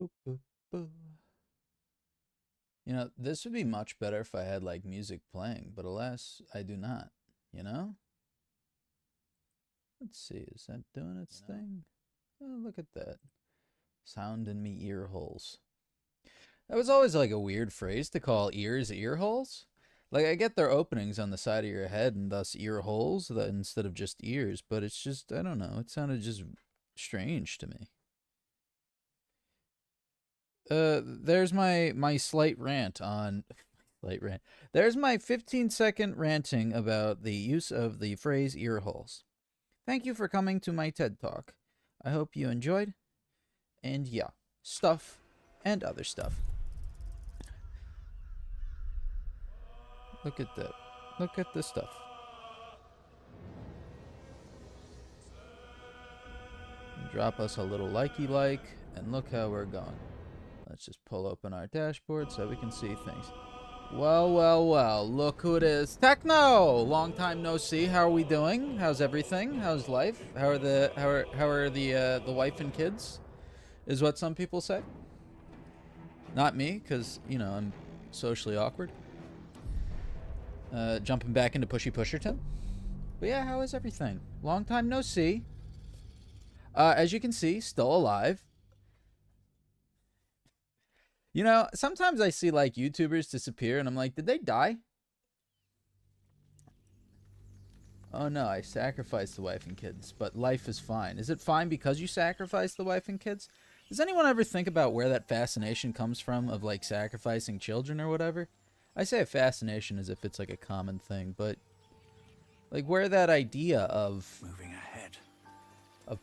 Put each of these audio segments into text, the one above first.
Boop, boop, boo. You know, this would be much better if I had like music playing, but alas, I do not, you know? Let's see, is that doing its thing? Oh, look at that. Sound in me ear holes. That was always like a weird phrase to call ears ear holes. Like I get their openings on the side of your head and thus ear holes instead of just ears, but it's just I don't know, it sounded just strange to me. There's my slight rant on slight rant. There's my 15-second ranting about the use of the phrase ear holes. Thank you for coming to my TED Talk. I hope you enjoyed. And yeah, stuff and other stuff. Look at that. Look at this stuff. Drop us a little likey like, and look how we're going. Let's just pull open our dashboard so we can see things. Well, well, well, look who it is. Techno! Long time no see. How are we doing? How's everything? How's life? How are the wife and kids? Is what some people say. Not me, because, you know, I'm socially awkward. Jumping back into Pushy Pusherton. But yeah, how is everything? Long time no see. As you can see, still alive. You know, sometimes I see like YouTubers disappear and I'm like, did they die? Oh no, I sacrificed the wife and kids, but life is fine. Is it fine because you sacrificed the wife and kids? Does anyone ever think about where that fascination comes from of like sacrificing children or whatever? I say a fascination as if it's like a common thing, but like where that idea of moving ahead, of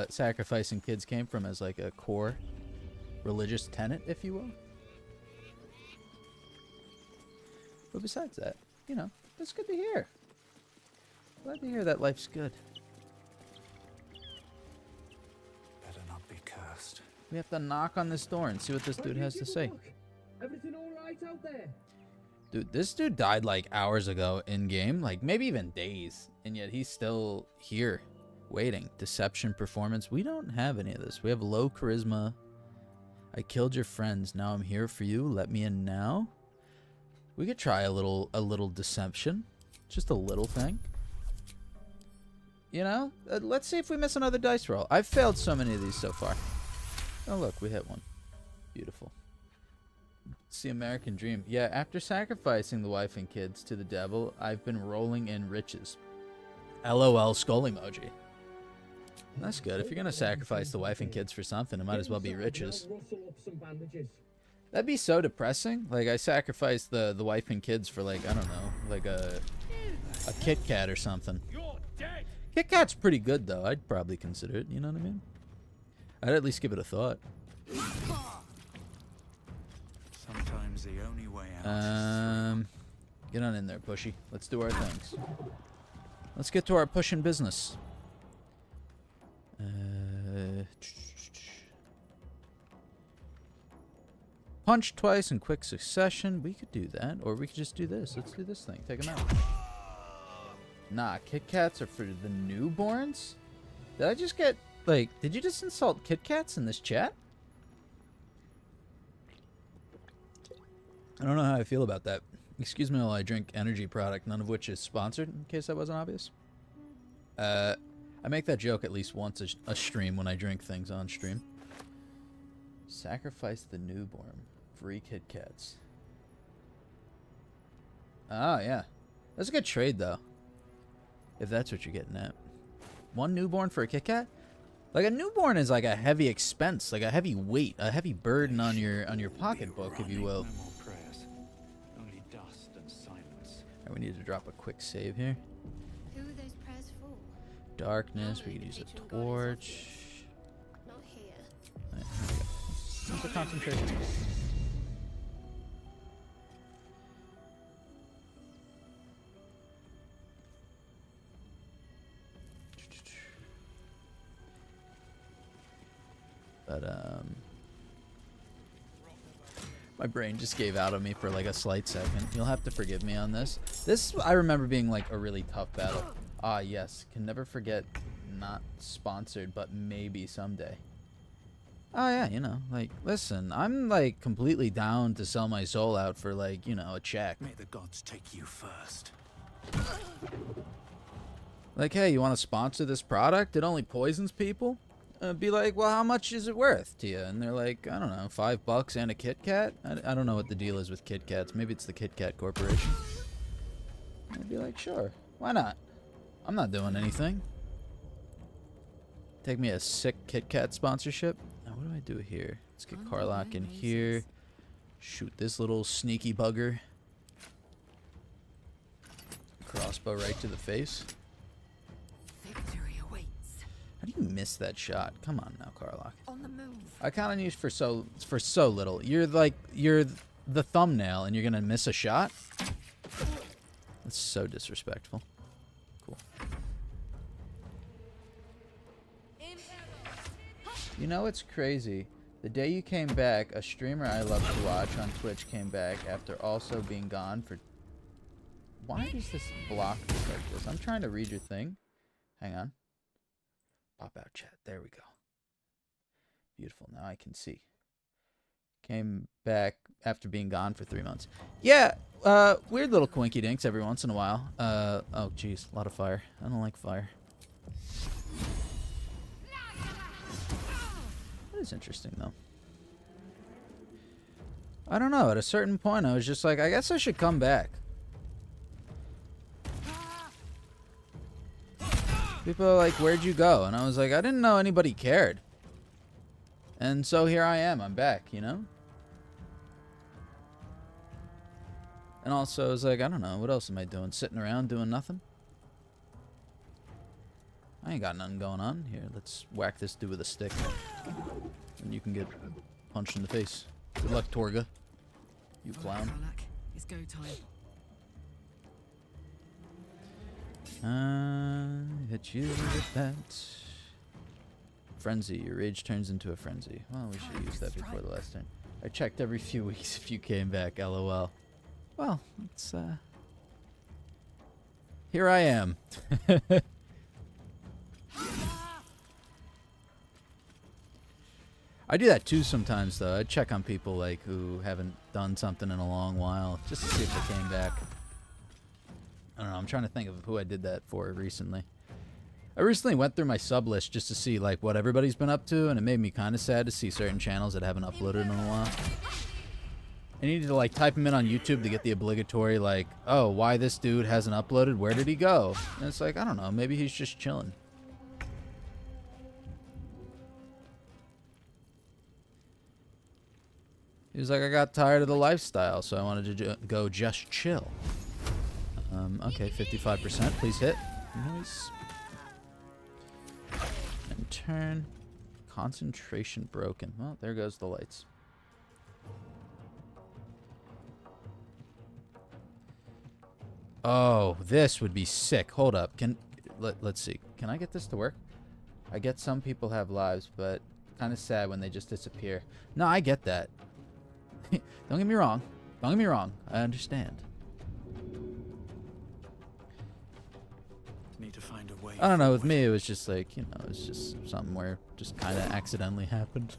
sacrificing kids came from as like a core religious tenet, if you will. But besides that, you know, it's good to hear. Glad to hear that life's good. better not be cursed. We have to knock on this door and see what this dude has to say. Everything all right out there? Dude, this dude died like hours ago in game, like maybe even days, and yet he's still here, waiting. Deception, performance. We don't have any of this. We have low charisma. I killed your friends. Now I'm here for you. Let me in now. We could try a little deception, just a little thing. You know, let's see if we miss another dice roll. I've failed so many of these so far. Oh look, we hit one. Beautiful. It's the American dream. Yeah, after sacrificing the wife and kids to the devil, I've been rolling in riches. LOL skull emoji. That's good. If you're gonna sacrifice the wife and kids for something, it might as well be riches. That'd be so depressing. Like I sacrificed the wife and kids for like, I don't know, like a Kit Kat or something. Kit Kat's pretty good though. I'd probably consider it, you know what I mean? I'd at least give it a thought. Sometimes the only way out. Get on in there, Pushy. Let's do our things. Let's get to our pushing business. Punch twice in quick succession. We could do that, or we could just do this. Let's do this thing. Take them out. Nah, Kit Kats are for the newborns? Did I just get, like, did you just insult Kit Kats in this chat? I don't know how I feel about that. Excuse me while I drink energy product, none of which is sponsored, in case that wasn't obvious. I make that joke at least once a stream when I drink things on stream. Sacrifice the newborn. Free Kit Kats. Oh, yeah. That's a good trade, though. If that's what you're getting at. One newborn for a Kit Kat? Like, a newborn is like a heavy expense, like a heavy weight, a heavy burden on your pocketbook, if you will. No more prayers. Only dust and silence. Right, we need to drop a quick save here. Who are those prayers for? Darkness, we could use a torch. Not here. Alright, here we go. Use the concentration. But, my brain just gave out on me for like a slight second. You'll have to forgive me on this. This, I remember being like a really tough battle. Ah, yes. Can never forget, not sponsored, but maybe someday. Oh yeah, you know, like, listen, I'm like completely down to sell my soul out for like, you know, a check. May the gods take you first. Like, hey, you want to sponsor this product? It only poisons people? Be like, well, how much is it worth to you? And they're like, I don't know, $5 and a Kit Kat? I don't know what the deal is with Kit Kats. Maybe it's the Kit Kat Corporation. I'd be like, sure, why not? I'm not doing anything. Take me a sick Kit Kat sponsorship. Now, what do I do here? Let's get Karlach in here. Shoot this little sneaky bugger. Crossbow right to the face. Victory awaits. How do you miss that shot? Come on now, Karlach. On the move. I count on you for so little. You're the thumbnail and you're gonna miss a shot? That's so disrespectful. Cool. You know what's crazy? The day you came back, a streamer I love to watch on Twitch came back after also being gone for... Why does this block me like this? I'm trying to read your thing. Hang on. Pop out chat. There we go. Beautiful. Now I can see. Came back after being gone for 3 months. Yeah, weird little quinky dinks every once in a while. Oh jeez, a lot of fire. I don't like fire. That is interesting though. I don't know, at a certain point I was just like, I guess I should come back. People are like, where'd you go? And I was like, I didn't know anybody cared. And so here I am, I'm back, you know? And also, I was like, I don't know, what else am I doing? Sitting around doing nothing? I ain't got nothing going on. Here, let's whack this dude with a stick. And you can get punched in the face. Good luck, Torga. You clown. Karlach, it's go time. Hit you with that. Frenzy. Your rage turns into a frenzy. Well, we should have used that before the last turn. I checked every few weeks if you came back, lol. Well, it's, here I am. I do that too sometimes, though. I check on people, like, who haven't done something in a long while, just to see if they came back. I don't know, I'm trying to think of who I did that for recently. I recently went through my sub list just to see, like, what everybody's been up to, and it made me kind of sad to see certain channels that haven't uploaded in a while. I needed to, like, type them in on YouTube to get the obligatory, like, oh, why this dude hasn't uploaded? Where did he go? And it's like, I don't know, maybe he's just chilling. He was like, I got tired of the lifestyle, so I wanted to go just chill. Okay, 55%. Please hit. Nice. And turn. Concentration broken. Well, there goes the lights. Oh, this would be sick. Hold up. Let's see. Can I get this to work? I get some people have lives, but kind of sad when they just disappear. No, I get that. Don't get me wrong. Don't get me wrong. I understand. Need to find a way. I don't know. With me, it was just like, you know, it's just something where it just kind of accidentally happened.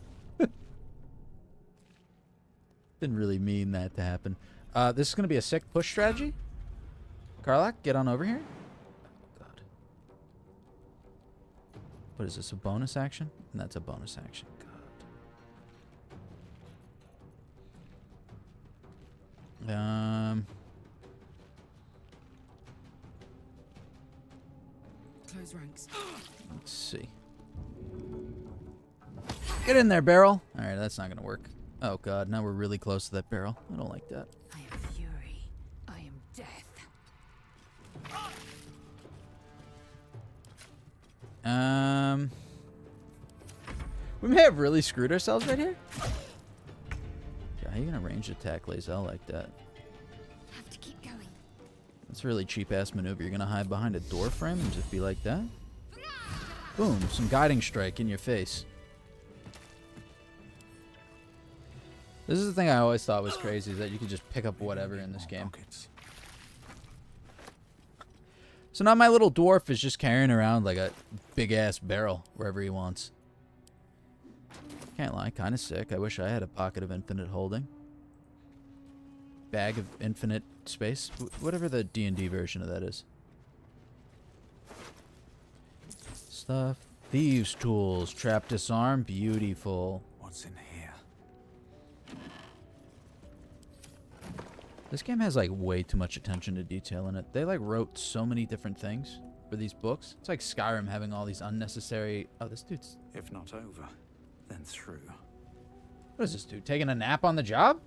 Didn't really mean that to happen. This is going to be a sick push strategy. Karlach, get on over here. Oh, God. What is this, a bonus action? And that's a bonus action. God. Close ranks. Let's see. Get in there, barrel. All right, that's not going to work. Oh, God. Now we're really close to that barrel. I don't like that. I am fury. I am death. We may have really screwed ourselves right here. Yeah, how are you going to range attack Lae'zel like that? Have to keep going. That's a really cheap-ass maneuver. You're going to hide behind a door frame and just be like that? Boom. Some guiding strike in your face. This is the thing I always thought was crazy, is that you could just pick up whatever in this game. So now my little dwarf is just carrying around like a big-ass barrel wherever he wants. Can't lie, kind of sick. I wish I had a pocket of infinite holding. Bag of infinite space. Whatever the D&D version of that is. Stuff. Thieves' tools. Trap disarm. Beautiful. What's in here? This game has like way too much attention to detail in it. They like wrote so many different things for these books. It's like Skyrim having all these unnecessary... Oh, this dude's... If not over, then through. What is this dude? Taking a nap on the job?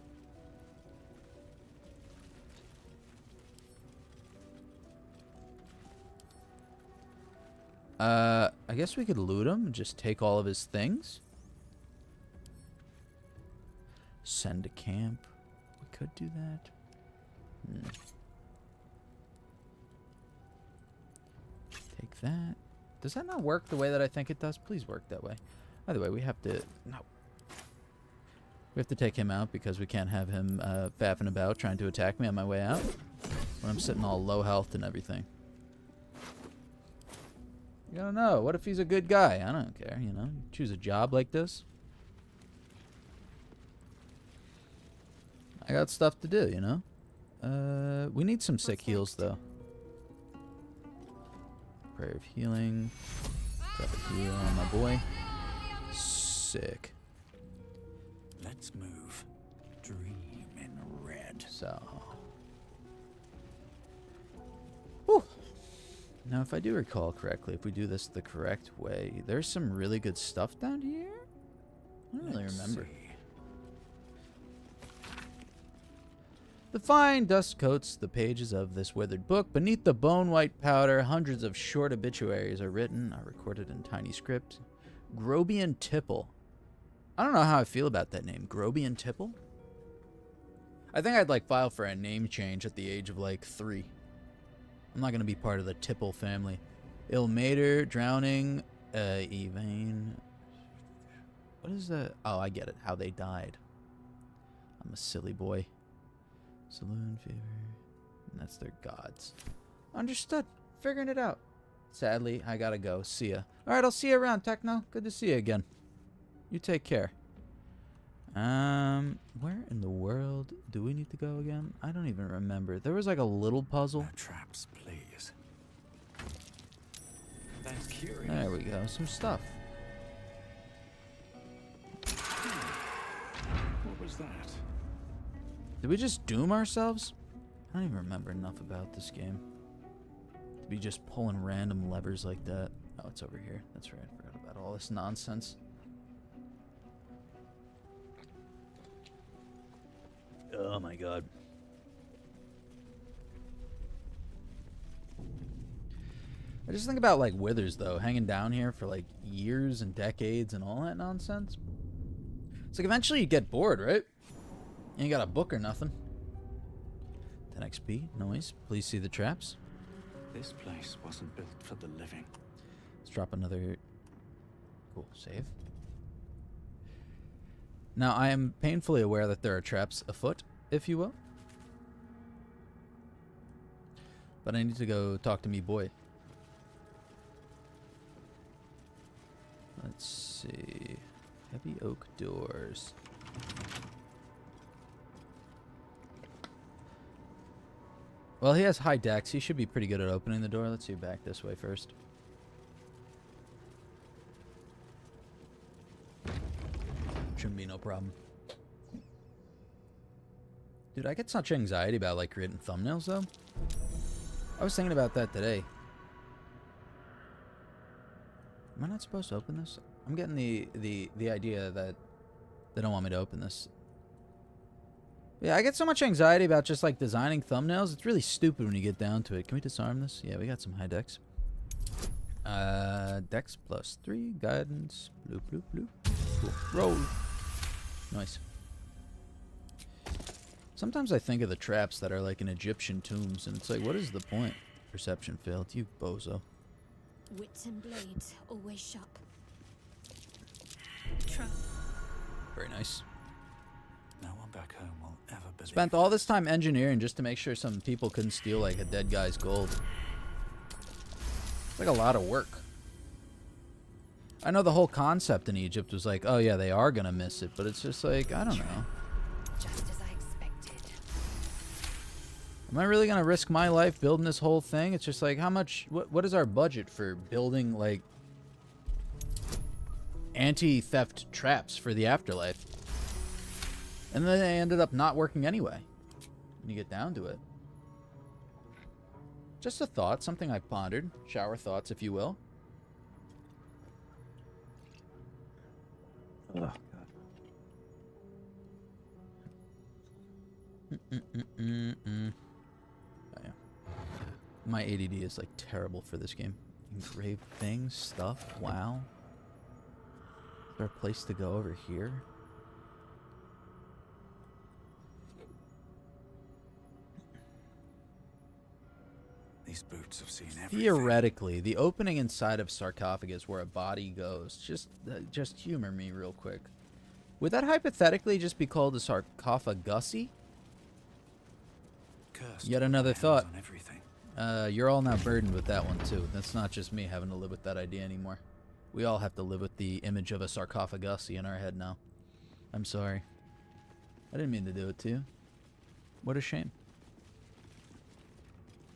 I guess we could loot him and just take all of his things. Send to camp. We could do that. Take that. Does that not work the way that I think it does? Please work that way. By the way, we have to... No. We have to take him out because we can't have him faffing about trying to attack me on my way out when I'm sitting all low health and everything. You don't know. What if he's a good guy? I don't care, you know. You choose a job like this. I got stuff to do, you know. We need some sick heals, though. Prayer of healing. Drop a heal on my boy. Sick. Let's move. Dream in red. So. Whew. Now, if I do recall correctly, if we do this the correct way, there's some really good stuff down here? I don't really remember. The fine dust coats the pages of this withered book. Beneath the bone-white powder, hundreds of short obituaries are written, are recorded in tiny script. Grobian Tipple. I don't know how I feel about that name. Grobian Tipple? I think I'd like file for a name change at the age of like 3. I'm not going to be part of the Tipple family. Ilmater, drowning, Evane. What is that? Oh, I get it. How they died. I'm a silly boy. Saloon fever. And that's their gods. Understood. Figuring it out. Sadly, I gotta go. See ya. Alright, I'll see you around, Techno. Good to see you again. You take care. Where in the world do we need to go again? I don't even remember. There was like a little puzzle. No traps, please. That's curious. There we go. Some stuff. What was that? Did we just doom ourselves? I don't even remember enough about this game to be just pulling random levers like that. Oh, it's over here. That's right. I forgot about all this nonsense. Oh my god. I just think about like withers though, hanging down here for like years and decades and all that nonsense. It's like eventually you get bored, right? You ain't got a book or nothing. 10 XP, noise. Please see the traps. This place wasn't built for the living. Let's drop another. Cool, save. Now, I am painfully aware that there are traps afoot, if you will. But I need to go talk to me boy. Let's see. Heavy oak doors. Well, he has high dex. He should be pretty good at opening the door. Let's see back this way first. Shouldn't be no problem. Dude, I get such anxiety about like creating thumbnails though. I was thinking about that today. Am I not supposed to open this? I'm getting the idea that they don't want me to open this. Yeah, I get so much anxiety about just like designing thumbnails. It's really stupid when you get down to it. Can we disarm this? Yeah, we got some high dex. Dex +3, guidance, bloop, bloop, bloop. Cool. Roll. Nice. Sometimes I think of the traps that are like in Egyptian tombs, and it's like, what is the point? Perception failed. You bozo. Wits and blades always sharp. Very nice. No one back home will ever believe. Spent all this time engineering just to make sure some people couldn't steal like a dead guy's gold. It's like a lot of work. I know the whole concept in Egypt was like, oh yeah, they are gonna miss it, but it's just like, I don't know. Just as I expected. Am I really gonna risk my life building this whole thing? It's just like, how much, what is our budget for building like anti-theft traps for the afterlife? And then they ended up not working anyway, when you get down to it. Just a thought, something I pondered. Shower thoughts, if you will. Oh, God. Oh, yeah. My ADD is like terrible for this game. Engraved things, stuff, wow. Is there a place to go over here? These boots have seen everything. Theoretically, the opening inside of sarcophagus where a body goes. Just humor me real quick. Would that hypothetically just be called a sarcophagusy? Cursed Yet another thought. on everything. You're all now burdened with that one too. That's not just me having to live with that idea anymore. We all have to live with the image of a sarcophagusy in our head now. I'm sorry. I didn't mean to do it to you. What a shame.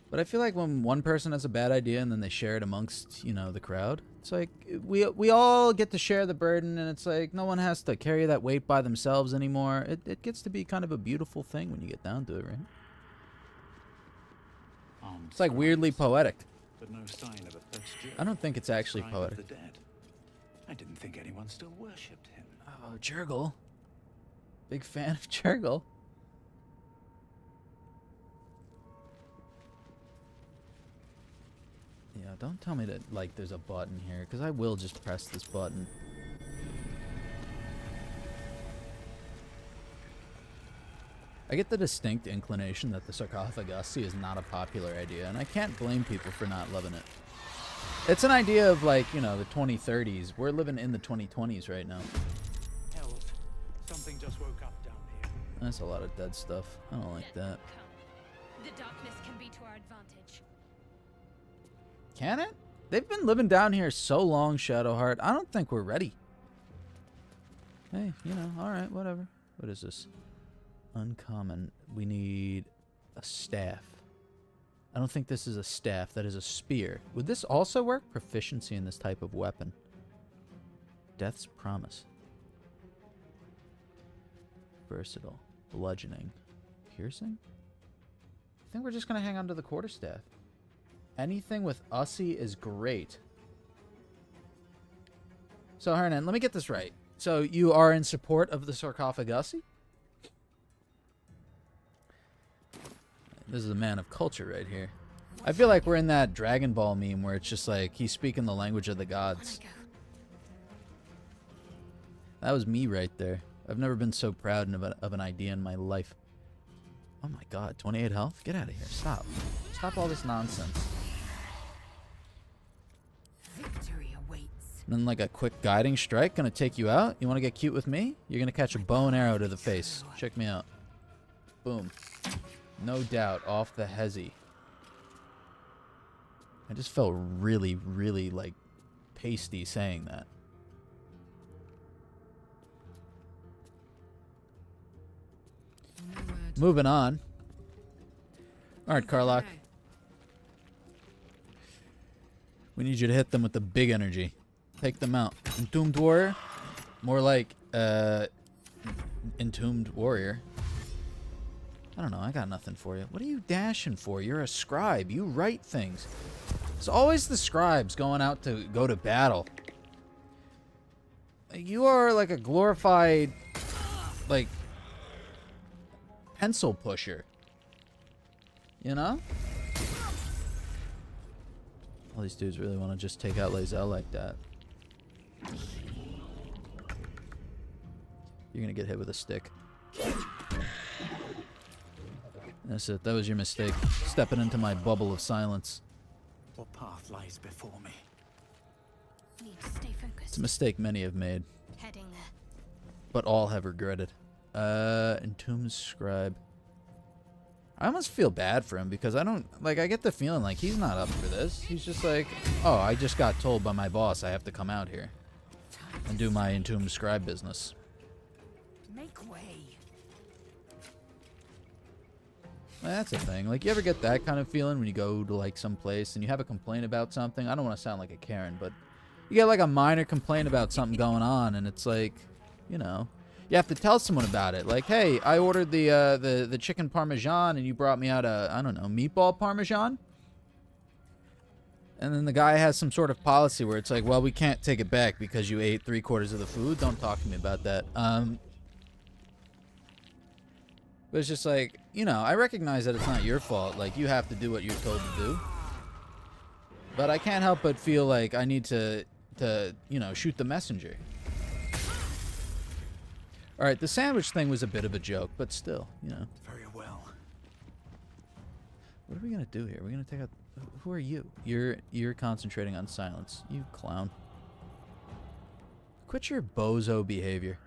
But I feel like when one person has a bad idea and then they share it amongst, you know, the crowd, it's like we all get to share the burden, and it's like no one has to carry that weight by themselves anymore. It gets to be kind of a beautiful thing when you get down to it, right? Armed It's like weirdly scribes, poetic. but no sign of a posture. I don't think it's actually Scribe of poetic. the dead. I didn't think anyone still worshipped him. Oh, Jurgle. Big fan of Jurgle. Yeah, don't tell me that, like, there's a button here, because I will just press this button. I get the distinct inclination that the sarcophagusy is not a popular idea, and I can't blame people for not loving it. It's an idea of, like, you know, the 2030s. We're living in the 2020s right now. Hells. Something just woke up down here. That's a lot of dead stuff. I don't like that. The darkness can be to our advantage. Can it? They've been living down here so long, Shadowheart. I don't think we're ready. Hey, you know, alright, whatever. What is this? Uncommon. We need a staff. I don't think this is a staff. That is a spear. Would this also work? Proficiency in this type of weapon. Death's Promise. Versatile. Bludgeoning. Piercing? I think we're just going to hang on to the quarterstaff. Anything with Ussy is great. So, Hernan, let me get this right. So, you are in support of the sarcophagusy? This is a man of culture right here. I feel like we're in that Dragon Ball meme where it's just like, he's speaking the language of the gods. That was me right there. I've never been so proud of an idea in my life. Oh my god, 28 health? Get out of here. Stop. Stop all this nonsense. Victory awaits. And then like a quick guiding strike gonna take you out? You wanna get cute with me? You're gonna catch a bow and arrow to the face. Check me out. Boom. No doubt, off the hezzy. I just felt really, really, like, pasty saying that. No word. Moving on. Alright, Karlach. Okay. We need you to hit them with the big energy. Take them out. Entombed Warrior? More like, Entombed Warrior. I don't know, I got nothing for you. What are you dashing for? You're a scribe. You write things. It's always the scribes going out to go to battle. You are like a glorified, like, pencil pusher. You know? All these dudes really want to just take out Lae'zel like that. You're gonna get hit with a stick. That's it. That was your mistake. Stepping into my bubble of silence. What path lies before me? Need to stay It's focused. a mistake many have made, Heading there. but all have regretted. Entombed Scribe. I almost feel bad for him because I don't, like, I get the feeling like he's not up for this. He's just like, oh, I just got told by my boss I have to come out here. and do my Entomb Scribe business. Make way. That's a thing. Like, you ever get that kind of feeling when you go to, like, some place and you have a complaint about something? I don't want to sound like a Karen, but you get, like, a minor complaint about something going on, and it's like, you know, you have to tell someone about it. Like, hey, I ordered the chicken parmesan, and you brought me out a, I don't know, meatball parmesan? And then the guy has some sort of policy where it's like, well, we can't take it back because you ate 3/4 of the food. Don't talk to me about that. But it's just like, you know, I recognize that it's not your fault. Like, you have to do what you're told to do. But I can't help but feel like I need to you know, shoot the messenger. Alright, the sandwich thing was a bit of a joke, but still, you know. Very well. What are we going to do here? We're going to take out... Who are you? You're concentrating on silence. You clown. Quit your bozo behavior.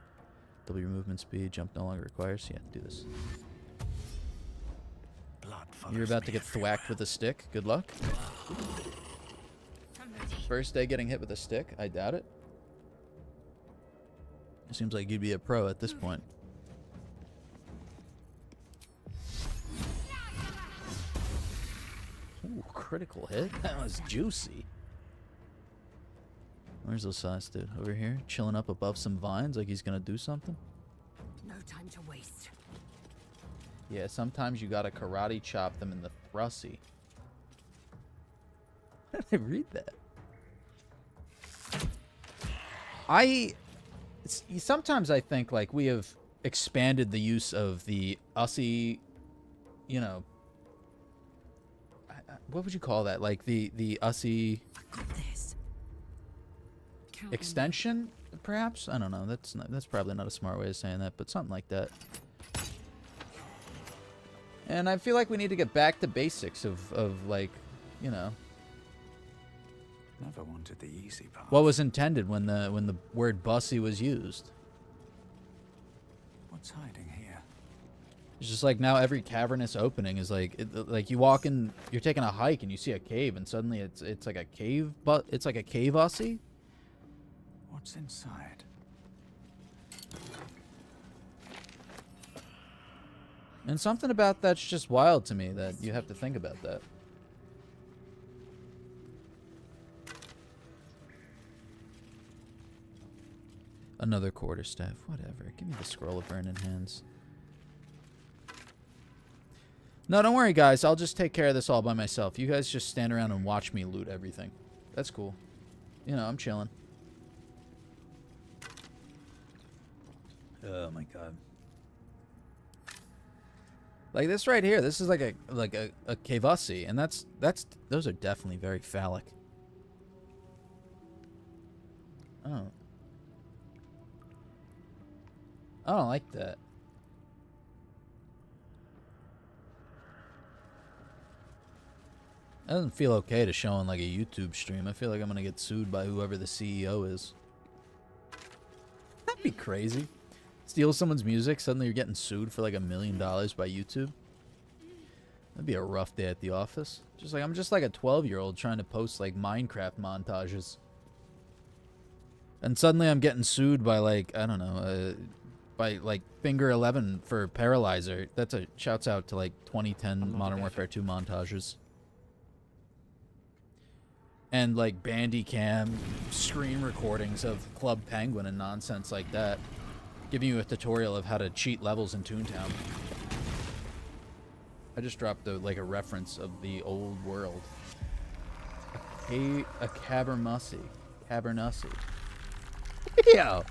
Double your movement speed. Jump no longer requires. Yeah, do this. Blood You're about to get thwacked with a stick. Good luck. I'm ready. First day getting hit with a stick. I doubt it. It seems like you'd be a pro at this point. Ooh, critical hit. That was juicy. Where's Osiris, dude? Over here? Chilling up above some vines like he's gonna do something? No time to waste. Yeah, sometimes you gotta karate chop them in the thrussie. How did I read that? Sometimes I think, like, we have expanded the use of the Ussie, you know... what would you call that? Like, the Ussie... I got this. Count on me. extension, perhaps? I don't know. That's probably not a smart way of saying that, but something like that. And I feel like we need to get back to basics of like, you know, Never wanted the easy path. what was intended when the word bussy was used. What's hiding here? It's just like now every cavernous opening is like like you walk in, you're taking a hike and you see a cave and suddenly it's like a cave, but it's like a cave Ussie. What's inside? And something about that's just wild to me that you have to think about that. Another quarterstaff, whatever. Give me the scroll of burning hands. No, don't worry, guys. I'll just take care of this all by myself. You guys just stand around and watch me loot everything. That's cool. You know, I'm chilling. Oh my god. Like this right here, this is like a cave Ussie, and those are definitely very phallic. Oh. I don't like that. It doesn't feel okay to show on like a YouTube stream. I feel like I'm gonna get sued by whoever the CEO is. That'd be crazy. Steal someone's music, suddenly you're getting sued for like $1 million by YouTube. That'd be a rough day at the office. Just like I'm just like a 12-year-old trying to post like Minecraft montages. And suddenly I'm getting sued by like, I don't know, by like Finger 11 for Paralyzer. That's a shouts out to like 2010 Modern Warfare 2 montages. And like Bandicam screen recordings of Club Penguin and nonsense like that. Giving you a tutorial of how to cheat levels in Toontown. I just dropped like a reference of the old world. A Cavernussie. Cavernussie. Yo!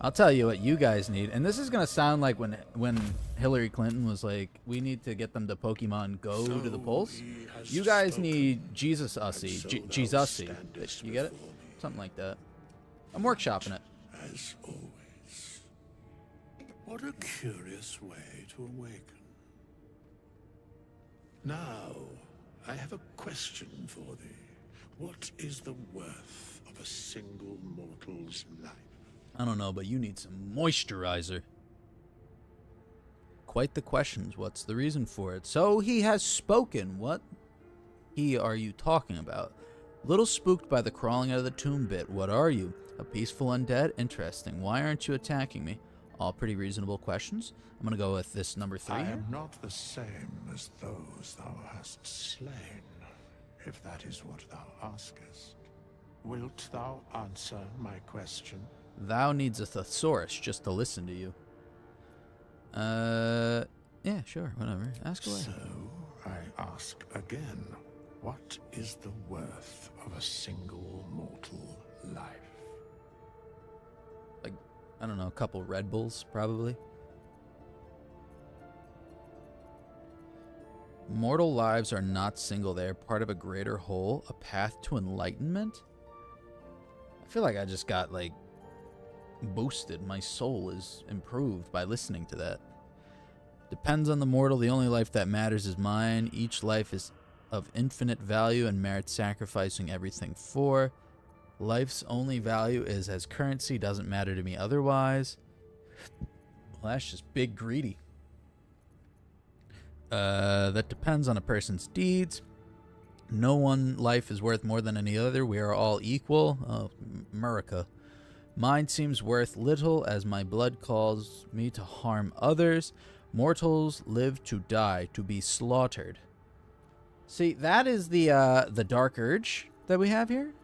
I'll tell you what you guys need, and this is gonna sound like when Hillary Clinton was like, we need to get them to Pokemon Go to the polls. You guys need Jesus Ussie, Jesus-ussie. You get it? Something like that. I'm workshopping it. As always. What a curious way to awaken. Now, I have a question for thee. What is the worth of a single mortal's life? I don't know, but you need some moisturizer. Quite the questions. What's the reason for it? So he has spoken. What? he are you talking about? Little spooked by the crawling out of the tomb bit. What are you? A peaceful undead? Interesting. Why aren't you attacking me? All pretty reasonable questions. I'm gonna go with this number 3 I here. am not the same as those thou hast slain, if that is what thou askest. Wilt thou answer my question? Thou needs a thesaurus just to listen to you. Yeah, sure, whatever. Ask away. So, I ask again, what is the worth of a single mortal life? Like, I don't know, a couple Red Bulls, probably. Mortal lives are not single. They are part of a greater whole, a path to enlightenment. I feel like I just got, like, boosted. My soul is improved by listening to that. Depends on the mortal. The only life that matters is mine. Each life is of infinite value and merits sacrificing everything for. Life's only value is as currency. Doesn't matter to me otherwise. Well, that's just big greedy. That depends on a person's deeds. No one life is worth more than any other. We are all equal. Oh, America. Mine seems worth little as my blood calls me to harm others. Mortals live to die, to be slaughtered. See, that is the dark urge that we have here.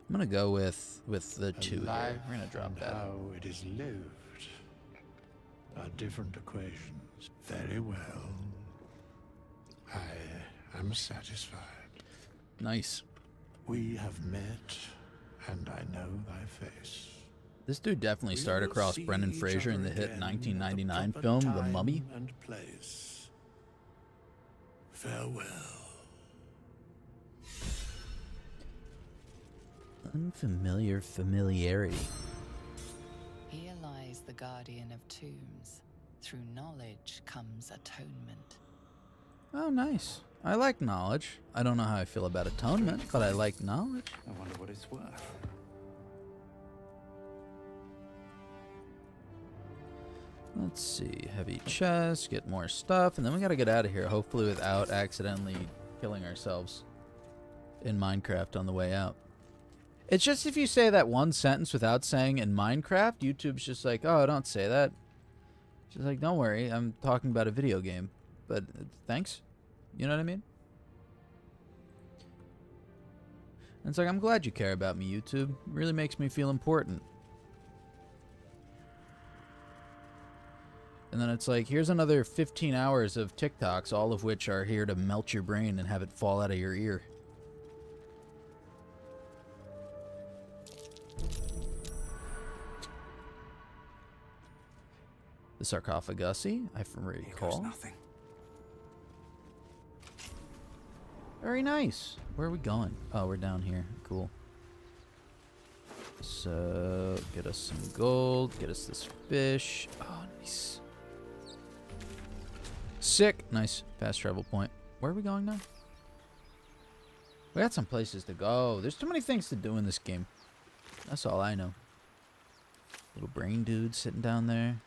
I'm gonna go with the 2 here. We're gonna drop that. How it is lived are different equations. Very well. I am satisfied. Nice. We have met, and I know thy face. This dude definitely We started will across see Brendan each Fraser in other the hit again 1999 at the film, proper The Mummy. time and place. Farewell. Unfamiliar familiarity. Here lies the guardian of tombs. Through knowledge comes atonement. Oh, nice. I like knowledge. I don't know how I feel about atonement, but I like knowledge. I wonder what it's worth. Let's see. Heavy chest, get more stuff, and then we gotta get out of here, hopefully without accidentally killing ourselves in Minecraft on the way out. It's just if you say that one sentence without saying in Minecraft, YouTube's just like, oh, don't say that. She's like, don't worry, I'm talking about a video game. But thanks. You know what I mean? And it's like, I'm glad you care about me, YouTube. It really makes me feel important. And then it's like, here's another 15 hours of TikToks, all of which are here to melt your brain and have it fall out of your ear. The sarcophagusy, I recall. Nothing. Very nice. Where are we going? Oh, we're down here. Cool. So, get us some gold. Get us this fish. Oh, nice. Sick. Nice. Fast travel point. Where are we going now? We got some places to go. There's too many things to do in this game. That's all I know. Little brain dude sitting down there.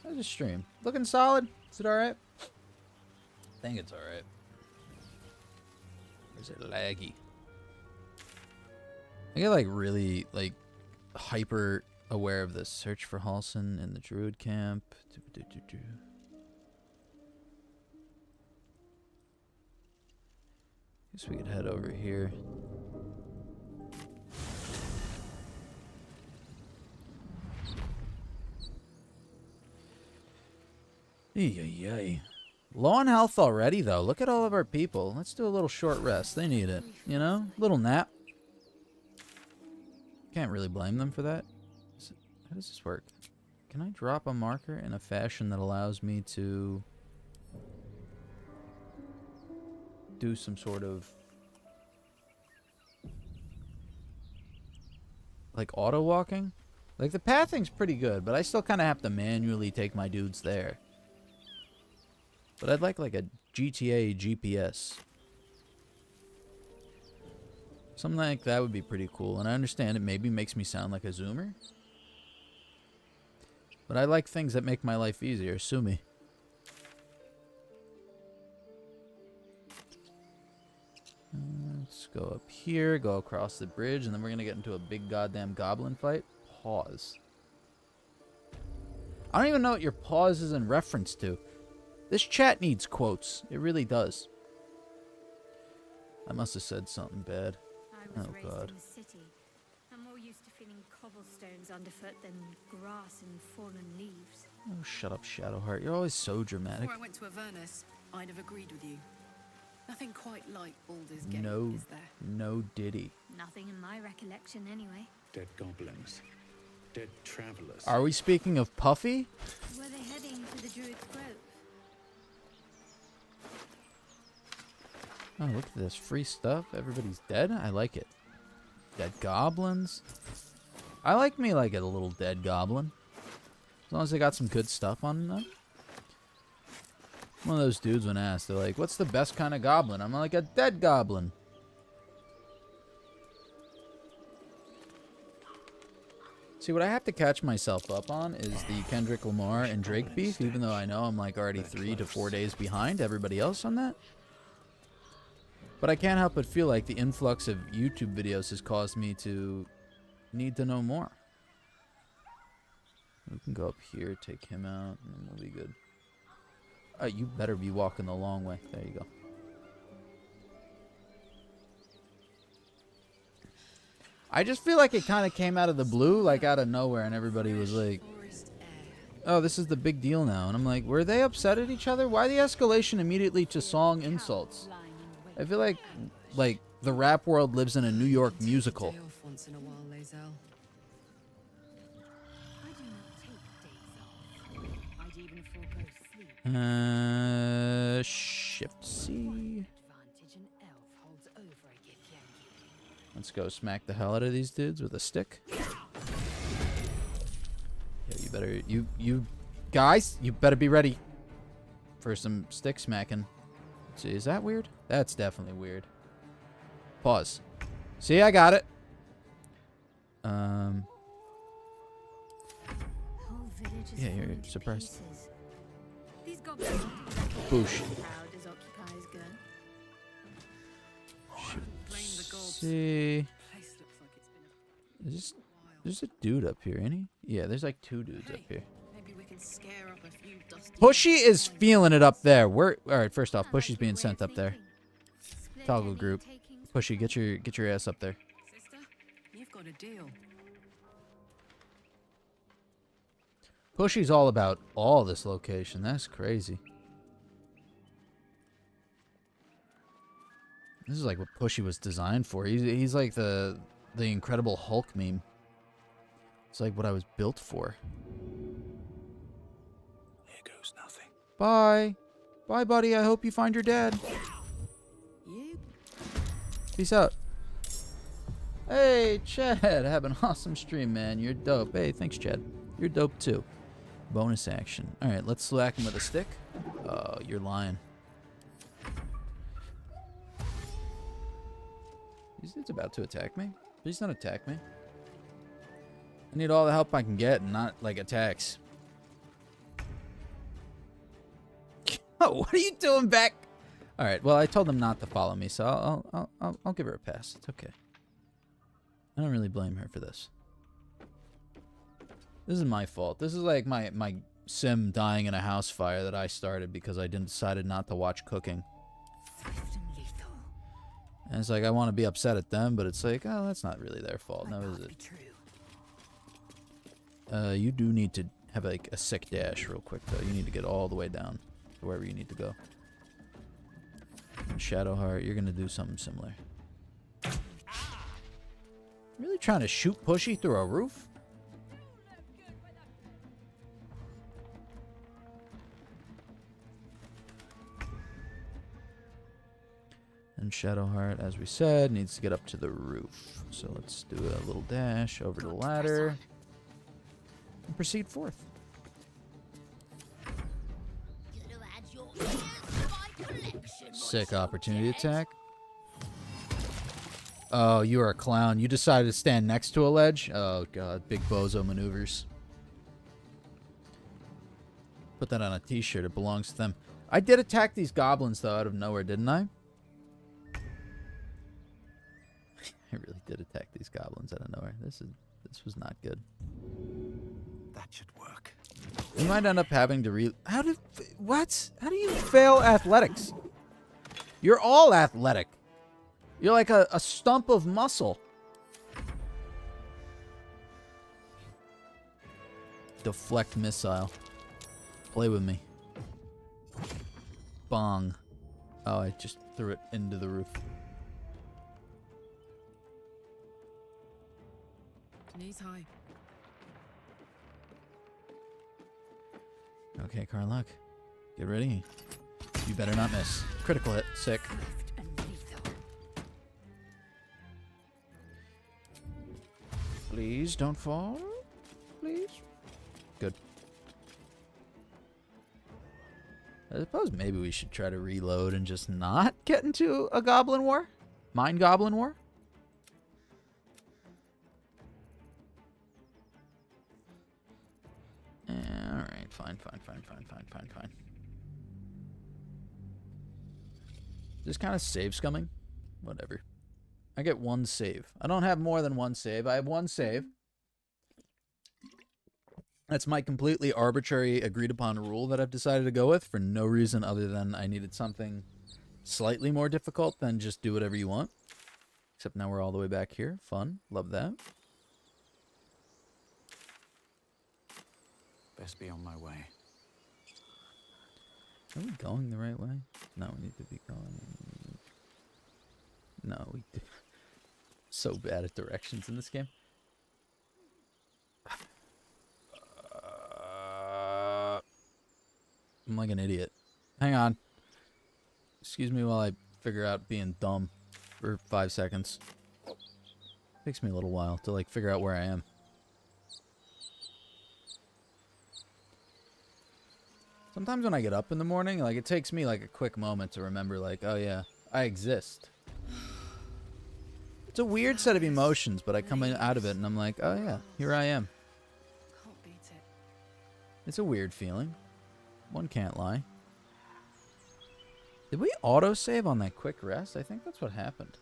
How's the stream? Looking solid? Is it alright? I think it's alright. Or is it laggy? I get like really like hyper aware of this. Search for Halson in the Druid camp. Guess we could head over here. Yay. Low on health already, though. Look at all of our people. Let's do a little short rest. They need it. You know? Little nap. Can't really blame them for that. How does this work? Can I drop a marker in a fashion that allows me to do some sort of like auto walking? Like the pathing's pretty good, but I still kind of have to manually take my dudes there. But I'd like a GTA GPS. Something like that would be pretty cool. And I understand it maybe makes me sound like a zoomer. But I like things that make my life easier. Sue me. Let's go up here, go across the bridge, and then we're going to get into a big goddamn goblin fight. Pause. I don't even know what your pause is in reference to. This chat needs quotes. It really does. I must have said something bad. I was Oh, raised God. in the city. I'm more used to feeling cobblestones underfoot than grass and fallen leaves. Oh, shut up, Shadowheart. You're always so dramatic. Before I went to Avernus, I'd have agreed with you. Nothing quite like Baldur's Gate, No, is there? no diddy. Nothing in my recollection, anyway. Dead goblins. Dead travelers. Are we speaking of Puffy? Were they heading to the Druid's Grove? Oh, look at this. Free stuff. Everybody's dead. I like it. Dead goblins. I like me like a little dead goblin. As long as they got some good stuff on them. One of those dudes when asked, they're like, what's the best kind of goblin? I'm like, a dead goblin. See, what I have to catch myself up on is the Kendrick Lamar and Drake beef, even though I know I'm like already 3 to 4 days behind everybody else on that. But I can't help but feel like the influx of YouTube videos has caused me to need to know more. We can go up here, take him out, and then we'll be good. You better be walking the long way. There you go. I just feel like it kind of came out of the blue, like out of nowhere, and everybody was like, oh, this is the big deal now. And I'm like, were they upset at each other? Why the escalation immediately to song insults? I feel like the rap world lives in a New York musical. Day off once in a while, Lae'zel. I do not take days off. I'd even forego sleep. Shift C. Advantage an elf holds over a Githyanki. Let's go smack the hell out of these dudes with a stick. Yeah, you better, you guys, you better be ready for some stick smacking. Let's see, is that weird? That's definitely weird. Pause. See, I got it. Whole village is Yeah, you're falling to surprised. pieces. These goblins aren't exactly Boosh. proud as occupiers go. Blame the gods. See, Place looks like it's been is this, a while. there's a dude up here, ain't he? Yeah, there's like 2 dudes up Hey, here. maybe we can scare up a few dusty Pushy is goblins. feeling it up there. We're all right. First off, I like Pushy's your being way sent of up there. thinking. Split Toggle any group. takings Pushy, get your ass up there. Sister, you've got a deal. Pushy's all about all this location. That's crazy. This is like what Pushy was designed for. He's like the Incredible Hulk meme. It's like what I was built for. Here goes nothing. Bye. Bye, buddy. I hope you find your dad. You Peace out. Hey, Chad. Have an awesome stream, man. You're dope. Hey, thanks, Chad. You're dope, too. Bonus action. All right, let's slack him with a stick. Oh, you're lying. He's about to attack me. Please don't attack me. I need all the help I can get and not, like, attacks. Oh, what are you doing back? All right, well, I told them not to follow me, so I'll give her a pass. It's okay. I don't really blame her for this. This is my fault. This is like my sim dying in a house fire that I started because I decided not to watch cooking. swift and lethal. And it's like, I want to be upset at them, but it's like, oh, that's not really their fault. No, is Might it? be true. You do need to have like a sick dash real quick, though. You need to get all the way down to wherever you need to go. And Shadowheart, you're going to do something similar. Really trying to shoot Pushy through a roof? And Shadowheart, as we said, needs to get up to the roof. So let's do a little dash over to the ladder. And proceed forth. Sick opportunity attack. Oh, you are a clown. You decided to stand next to a ledge? Oh, God. Big bozo maneuvers. Put that on a t-shirt. It belongs to them. I did attack these goblins, though, out of nowhere, didn't I? I really did attack these goblins out of nowhere. This was not good. That should work. We might end up having to what? How do you fail athletics? You're all athletic. You're like a stump of muscle. Deflect missile. Play with me. Bong. Oh, I just threw it into the roof. Knees high. Okay, Karlach. Get ready. You better not miss. Critical hit. Sick. Please don't fall. Please. Good. I suppose maybe we should try to reload and just not get into a goblin war? Mind goblin war? Alright, fine. This kind of save scumming? Whatever. I get one save. I don't have more than one save. I have one save. That's my completely arbitrary, agreed-upon rule that I've decided to go with for no reason other than I needed something slightly more difficult than just do whatever you want. Except now we're all the way back here. Fun. Love that. Best be on my way. Are we going the right way? No, we need to be going... No, we do. So bad at directions in this game. I'm like an idiot. Hang on. Excuse me while I figure out being dumb for 5 seconds. Takes me a little while to like figure out where I am. Sometimes when I get up in the morning, like it takes me like a quick moment to remember like, oh yeah, I exist. It's a weird set of emotions, but I come out of it and I'm like, oh yeah, here I am. Can't beat it. It's a weird feeling. One can't lie. Did we autosave on that quick rest? I think that's what happened.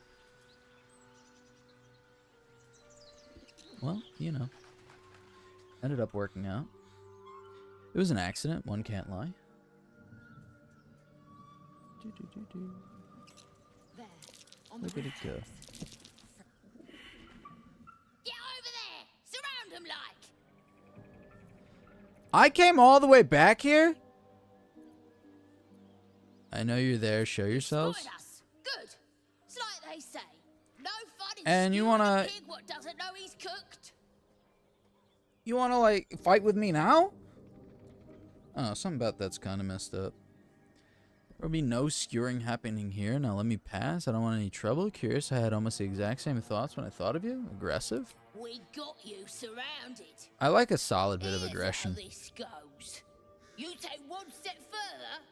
Well, you know. Ended up working out. It was an accident, one can't lie. There. Look at it go. Get over there! Surround him like! I came all the way back here? I know you're there. Show yourselves. Spotted us. Good. It's like they say. No fun in And you skewing wanna- a pig what doesn't know he's cooked. You want to, like, fight with me now? Oh, something about that's kind of messed up. There'll be no skewering happening here. Now let me pass. I don't want any trouble. Curious, I had almost the exact same thoughts when I thought of you. Aggressive. We got you surrounded. I like a solid bit of Here's aggression. how this goes. You take one step further,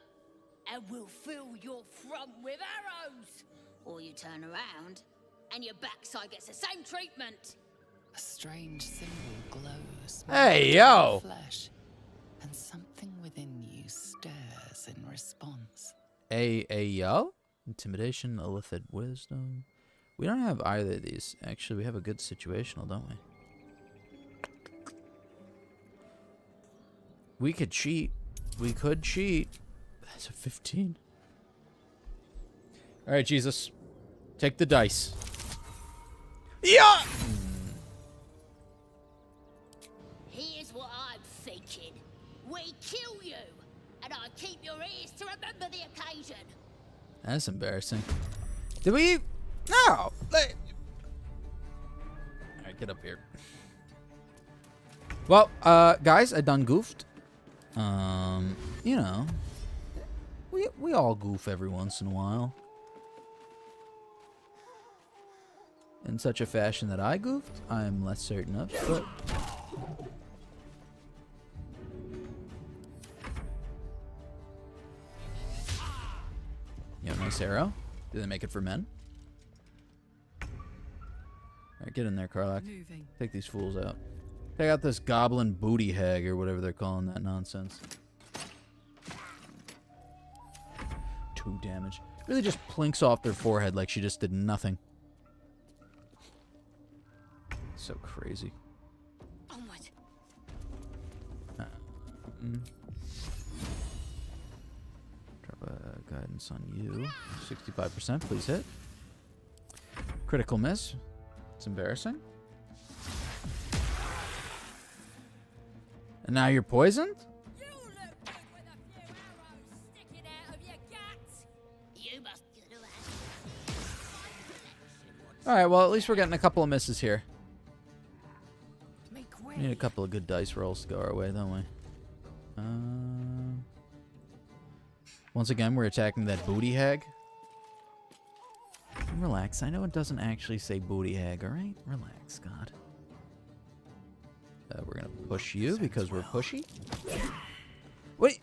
and we'll fill your front with arrows. Or you turn around, and your backside gets the same treatment. A strange symbol glows. Hey, yo! Flesh, and something within you stirs in response. Yo? Intimidation, illithid wisdom. We don't have either of these. Actually, we have a good situational, don't we? We could cheat. We could cheat. That's a 15. Alright, Jesus. Take the dice. Yeah! Here's what I'm thinking. We kill you, and I keep your ears to remember the occasion. That's embarrassing. Did we... No! Alright, get up here. Well, guys, I done goofed. You know. We all goof every once in a while. In such a fashion that I goofed, I'm less certain of, but... You know, nice arrow. Do they make it for men? Alright, get in there, Karlach. Moving. Take these fools out. Take out this goblin booty hag, or whatever they're calling that nonsense. 2 damage. Really just plinks off their forehead like she just did nothing. So crazy. Onward. Drop a guidance on you. 65%, please hit. Critical miss. It's embarrassing. And now you're poisoned? You look good with a few arrows sticking out of your guts. You must do that. Alright, well, at least we're getting a couple of misses here. Make way. We need a couple of good dice rolls to go our way, don't we? Once again, we're attacking that booty hag. Relax. I know it doesn't actually say booty hag, alright? Relax, God. We're going to push you because we're pushy. What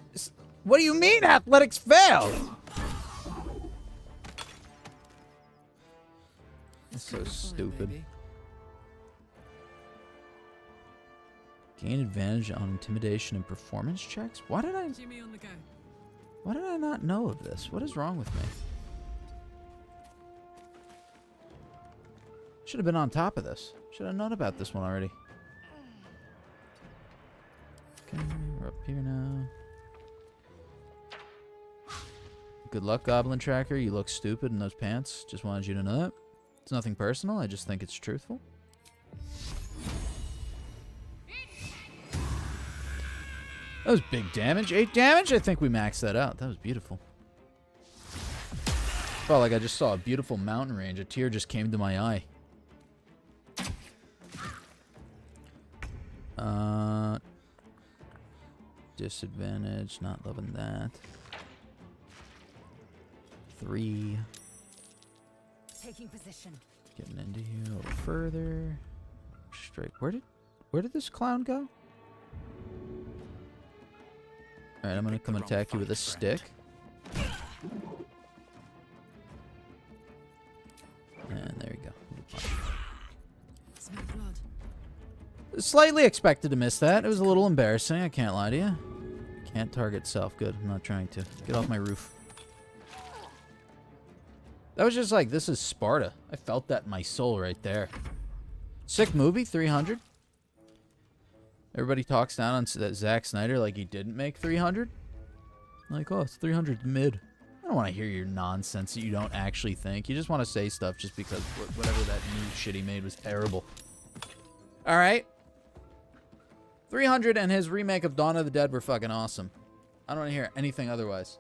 do you mean athletics failed? That's so stupid. Gain advantage on intimidation and performance checks? Why did I not know of this? What is wrong with me? Should have been on top of this. Should have known about this one already. Okay, we're up here now. Good luck, Goblin Tracker. You look stupid in those pants. Just wanted you to know that. It's nothing personal. I just think it's truthful. That was big damage. 8 damage? I think we maxed that out. That was beautiful. Felt like I just saw a beautiful mountain range. A tear just came to my eye. Disadvantage. Not loving that. 3. Taking position. Getting into here a little further. Straight. Where did this clown go? Alright, I'm gonna come attack you with a stick. And there you go. Smell blood. Slightly expected to miss that. It was a little embarrassing, I can't lie to you. Can't target self. Good, I'm not trying to. Get off my roof. That was just like, this is Sparta. I felt that in my soul right there. Sick movie, 300. Everybody talks down on Zack Snyder like he didn't make 300. Like, oh, it's 300 mid. I don't want to hear your nonsense that you don't actually think. You just want to say stuff just because whatever that new shit he made was terrible. All right. 300 and his remake of Dawn of the Dead were fucking awesome. I don't want to hear anything otherwise.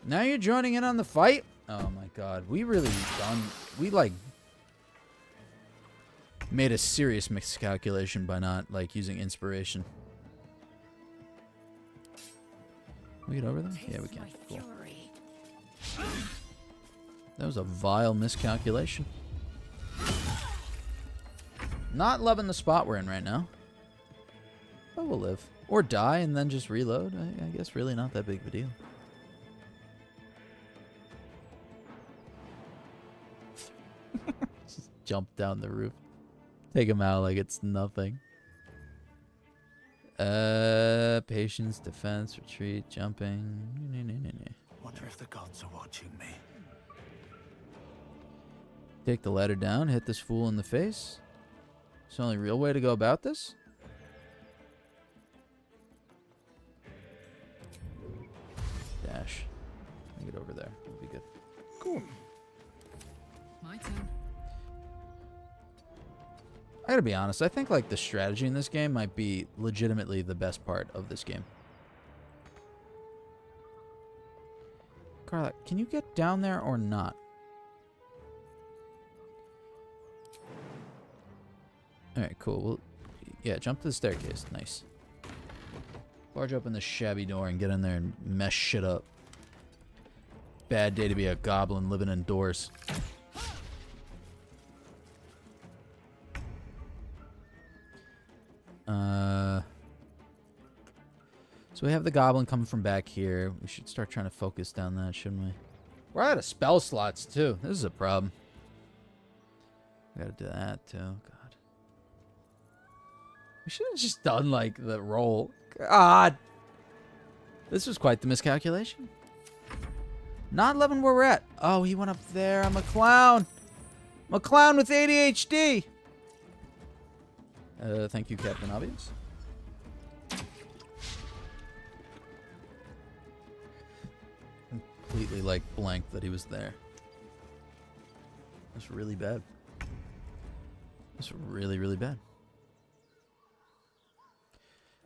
Now you're joining in on the fight? Oh my god. We really done... We, like... made a serious miscalculation by not, like, using inspiration. Can we get over there? Yeah, we can. Cool. That was a vile miscalculation. Not loving the spot we're in right now. But we'll live. Or die and then just reload. I guess really not that big of a deal. Just jump down the roof. Take him out like it's nothing. Patience, defense, retreat, jumping. Wonder if the gods are watching me. Take the ladder down, hit this fool in the face. It's the only real way to go about this. Dash. Get over there. It'll be good. Cool. My turn. I gotta be honest, I think like the strategy in this game might be legitimately the best part of this game. Karlach, can you get down there or not? Alright, cool. Well, yeah, jump to the staircase. Nice. Barge open the shabby door and get in there and mess shit up. Bad day to be a goblin living indoors. So we have the goblin coming from back here. We should start trying to focus down that, shouldn't we? We're out of spell slots, too. This is a problem. We gotta do that, too. God. We should have just done, like, the roll. God! This was quite the miscalculation. Not loving where we're at. Oh, he went up there. I'm a clown. I'm a clown with ADHD. Thank you, Captain Obvious. Completely, like, blanked that he was there. That's really bad. That's really, really bad.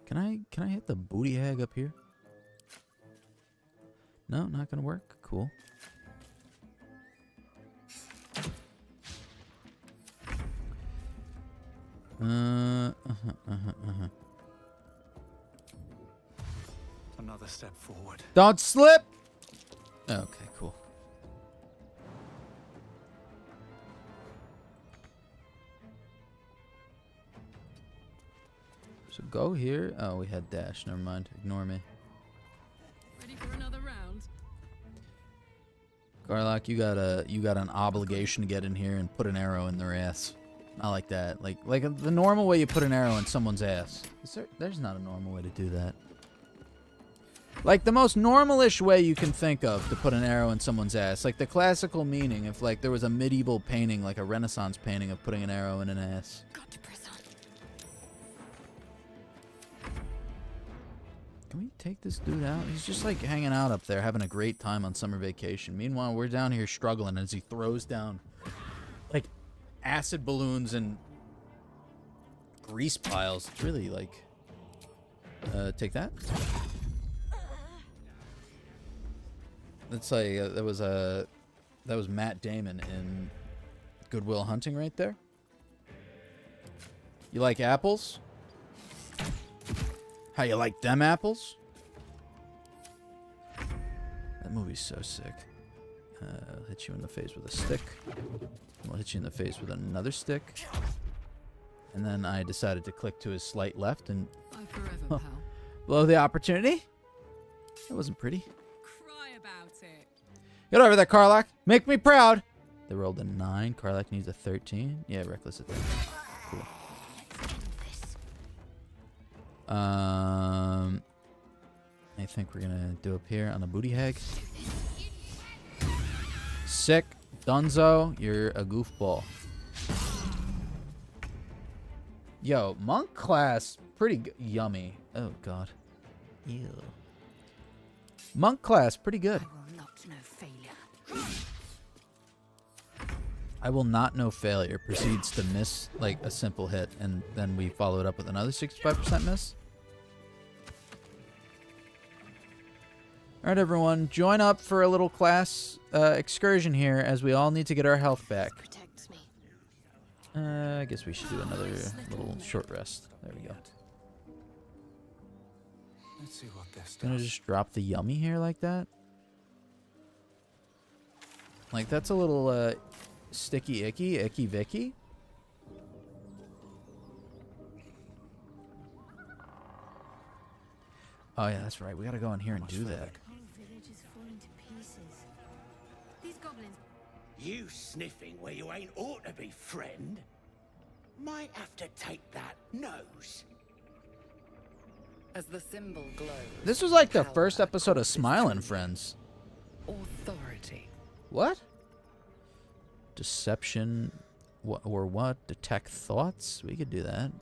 Can I hit the booty hag up here? No, not gonna work. Cool. Another step forward. Don't slip! Okay, cool. So go here. Oh, we had dash. Never mind. Ignore me. Ready for another round? Karlach, you got an obligation to get in here and put an arrow in their ass. Not like that. Like the normal way you put an arrow in someone's ass. There's not a normal way to do that. Like the most normalish way you can think of to put an arrow in someone's ass. Like the classical meaning, if like there was a medieval painting, like a Renaissance painting of putting an arrow in an ass. Got to press on. Can we take this dude out? He's just like hanging out up there, having a great time on summer vacation. Meanwhile, we're down here struggling as he throws down like acid balloons and grease piles. It's really like, take that. That's like that was Matt Damon in Good Will Hunting right there. You like apples? How you like them apples? That movie's so sick. I'll hit you in the face with a stick. I'll hit you in the face with another stick. And then I decided to click to his slight left and Bye forever, pal. blow the opportunity. That wasn't pretty. Cry about it. Get over there, Karlach. Make me proud. They rolled a 9. Karlach needs a 13. Yeah, reckless attack. Cool. I think we're gonna do up here on a booty hag. Sick. Dunzo, you're a goofball. Yo, monk class, pretty yummy. Oh, God. Ew. Monk class, pretty good. I will not know failure. I will not know failure. Proceeds to miss, like, a simple hit, and then we follow it up with another 65% miss. Alright, everyone. Join up for a little class excursion here, as we all need to get our health back. Protects me. I guess we should do another little short rest. There we go. Let's see what this Gonna does. just drop the yummy here like that. Like, that's a little sticky icky vicky. Oh yeah, that's right. We gotta go in here and do that. Whole village is falling to pieces. These goblins. You sniffing where you ain't ought to be, friend. Might have to take that nose. As the symbol glows. This was like the Karlach first episode of crosses Smilin' through Friends. Authority. What? Deception, or what? Detect thoughts? We could do that.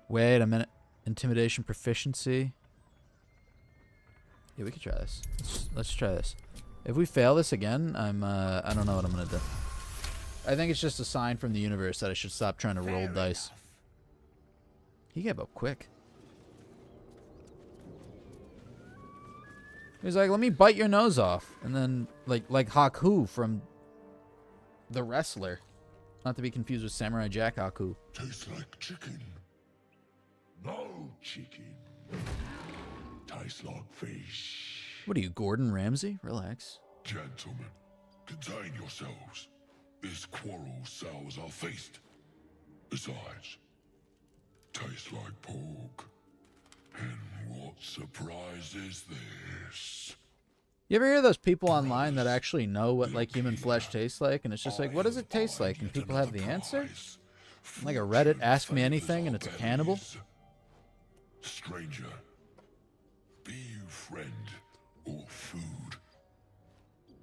Wait a minute. Intimidation proficiency. Yeah, we could try this. Let's try this. If we fail this again, I don't know what I'm gonna do. I think it's just a sign from the universe that I should stop trying to roll Fair dice. enough. He gave up quick. He's like, let me bite your nose off. And then, like Haku from The Wrestler. Not to be confused with Samurai Jack Haku. Tastes like chicken. No chicken. Tastes like fish. What are you, Gordon Ramsay? Relax. Gentlemen, contain yourselves. This quarrel sours our feast. Besides, tastes like pork. And what surprise is this? You ever hear those people online that actually know what like human flesh tastes like? And it's just like, what does it taste like? And people have the answer? Like a Reddit Ask Me Anything and it's a cannibal? Stranger, be you friend or food.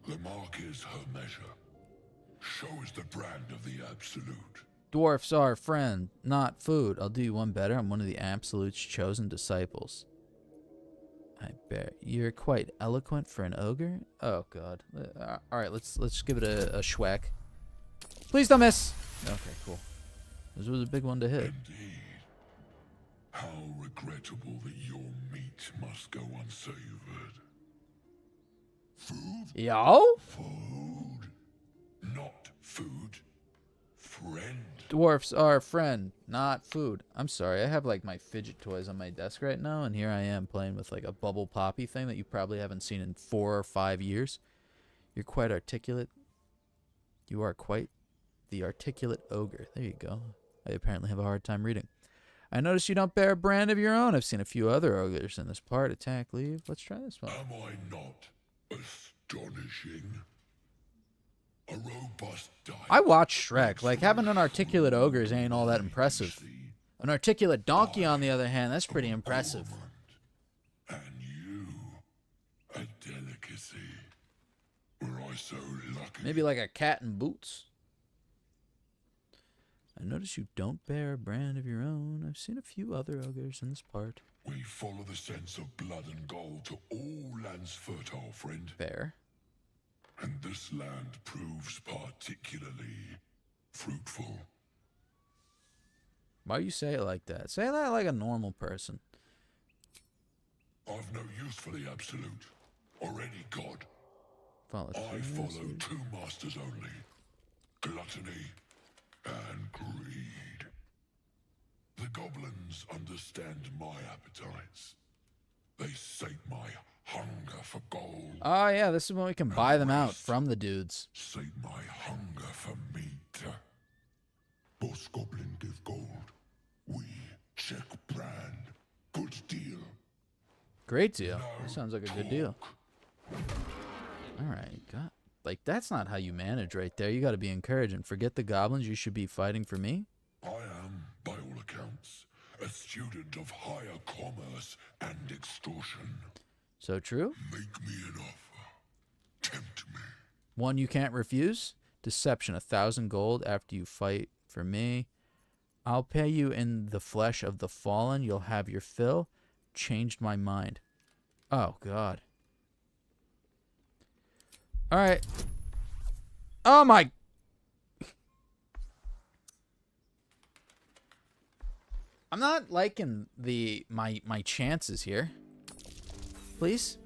The mark is her measure. Show us the brand of the absolute. Dwarfs are friend, not food. I'll do you one better. I'm one of the Absolute's chosen disciples. I bet you're quite eloquent for an ogre. Oh god. All right, let's give it a schwack. Please don't miss. Okay, cool. This was a big one to hit. Indeed. How regrettable that your meat must go unsavored. Food? Yo? Food. Not food. Friend. Dwarfs are friend, not food. I'm sorry, I have like my fidget toys on my desk right now, and here I am playing with like a bubble poppy thing that you probably haven't seen in 4 or 5 years. You're quite articulate. You are quite the articulate ogre. There you go. I apparently have a hard time reading. I notice you don't bear a brand of your own. I've seen a few other ogres in this part. Attack, leave. Let's try this one. Am I not astonishing? A robust diet. I watched Shrek. Like, having an articulate ogre ain't all that impressive. An articulate donkey, on the other hand, that's pretty impressive. And you, a delicacy. Were I so lucky? Maybe like a cat in boots. I notice you don't bear a brand of your own. I've seen a few other ogres in this part. We follow the sense of blood and gold to all lands fertile, friend. Fair. And this land proves particularly fruitful. Why you say it like that? Say that like a normal person. I've no use for the absolute, or any god. Follow I follow two masters only. Gluttony and greed. The goblins understand my appetites. They sate my hunger for gold. Oh yeah, this is when we can buy them out from the dudes. Sate my hunger for meat. Boss goblin give gold. We check brand. Good deal. Great deal. No That sounds like a good deal. Alright, God. Like, that's not how you manage right there. You gotta be encouraging. Forget the goblins, you should be fighting for me. I am, by all accounts, a student of higher commerce and extortion. So true? Make me an offer. Tempt me. One you can't refuse? Deception, 1,000 gold after you fight for me. I'll pay you in the flesh of the fallen. You'll have your fill. Changed my mind. Oh, God. Alright. Oh, my... I'm not liking my chances here. Please?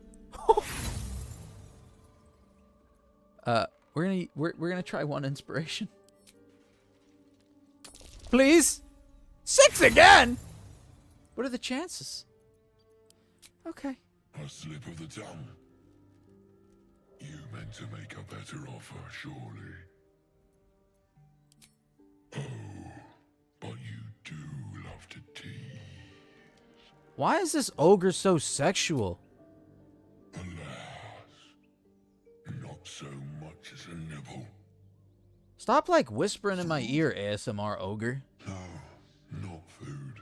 We're gonna try one inspiration. Please? 6 again? What are the chances? Okay. A slip of the tongue. You meant to make a better offer, surely. Oh, but you do love to tease. Why is this ogre so sexual? Alas, not so much as a nibble. Stop, like, whispering in my ear, ASMR ogre. No, not food.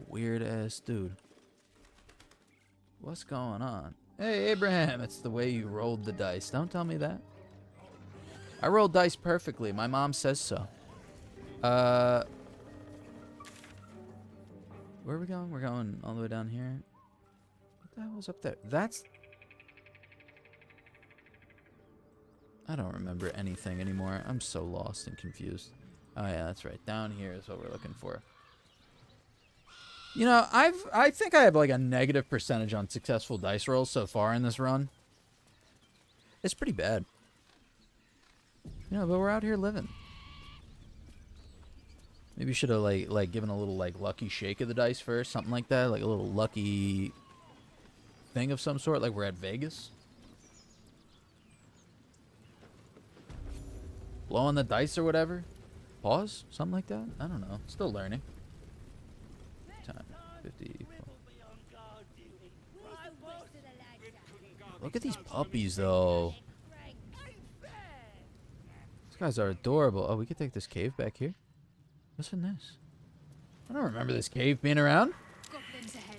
Weird-ass dude. What's going on? Hey, Abraham, it's the way you rolled the dice. Don't tell me that. I rolled dice perfectly. My mom says so. Where are we going? We're going all the way down here. What the hell was up there? That's... I don't remember anything anymore. I'm so lost and confused. Oh yeah, that's right. Down here is what we're looking for. You know, I think I have like a negative percentage on successful dice rolls so far in this run. It's pretty bad. You know, but we're out here living. Maybe should have like given a little like lucky shake of the dice first, something like that, like a little lucky thing of some sort, like we're at Vegas. Blowing the dice or whatever. Pause, something like that. I don't know. Still learning. Time 50. Look at these puppies, though. These guys are adorable. Oh, we could take this cave back here. What's in this? I don't remember this cave being around. Goblins ahead.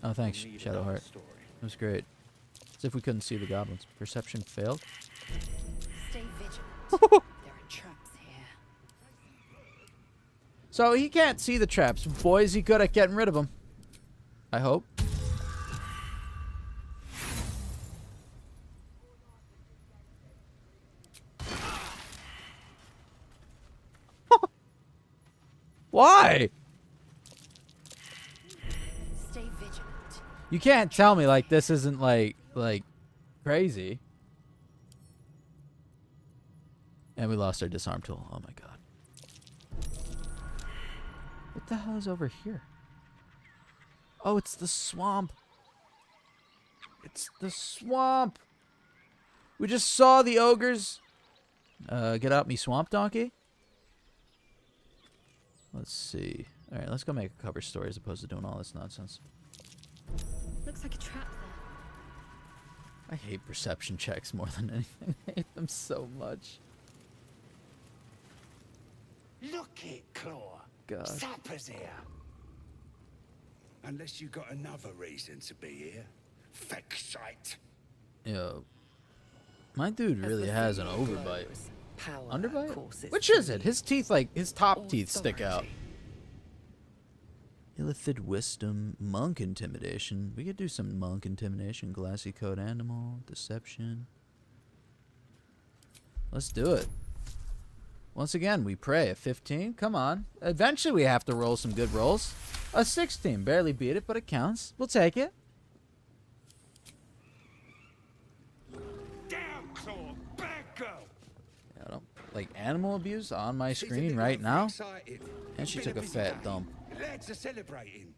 Oh, thanks, Need Shadowheart. another story. It was great. As if we couldn't see the goblins. Perception failed. Stay vigilant. There are traps here. So he can't see the traps. Boy, is he good at getting rid of them. I hope. Why? Stay vigilant. You can't tell me like this isn't like crazy. And we lost our disarm tool. Oh my god. What the hell is over here? Oh, it's the swamp. It's the swamp. We just saw the ogres. Get out me swamp donkey. Let's see. All right, let's go make a cover story as opposed to doing all this nonsense. Looks like a trap there. I hate perception checks more than anything. I hate them so much. Look it, Claw. God. Sapper's here. Unless you got another reason to be here. Feck sight. Yo, my dude really has an overbite. Power Underbite? courses Which is through it? His teeth, like, his top teeth authority. stick out. Illithid wisdom, monk intimidation. We could do some monk intimidation. Glassy coat animal, deception. Let's do it. Once again, we pray. A 15? Come on. Eventually we have to roll some good rolls. A 16. Barely beat it, but it counts. We'll take it. Down, Claw. Back go. I don't like animal abuse on my She's a screen little right now. excited. And she Been took a busy fat day. dump. Lads are celebrating.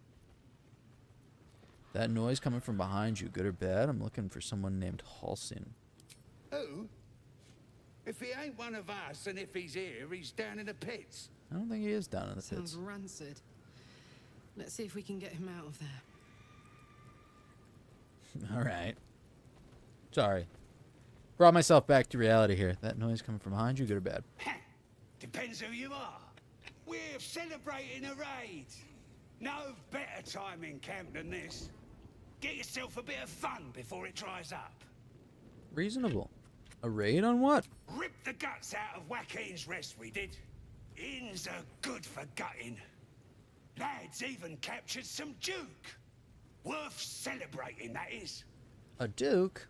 That noise coming from behind you, good or bad? I'm looking for someone named Halcyon. Who? If he ain't one of us, and if he's here, he's down in the pits. I don't think he is down in the Sounds pits. rancid. Let's see if we can get him out of there. All right. Sorry. Brought myself back to reality here. That noise coming from behind you, good or bad? Depends who you are. We're celebrating a raid. No better time in camp than this. Get yourself a bit of fun before it dries up. Reasonable. A raid on what? Rip the guts out of Joaquin's rest, we did. Inns are good for gutting. Lads even captured some duke. Worth celebrating, that is. A duke?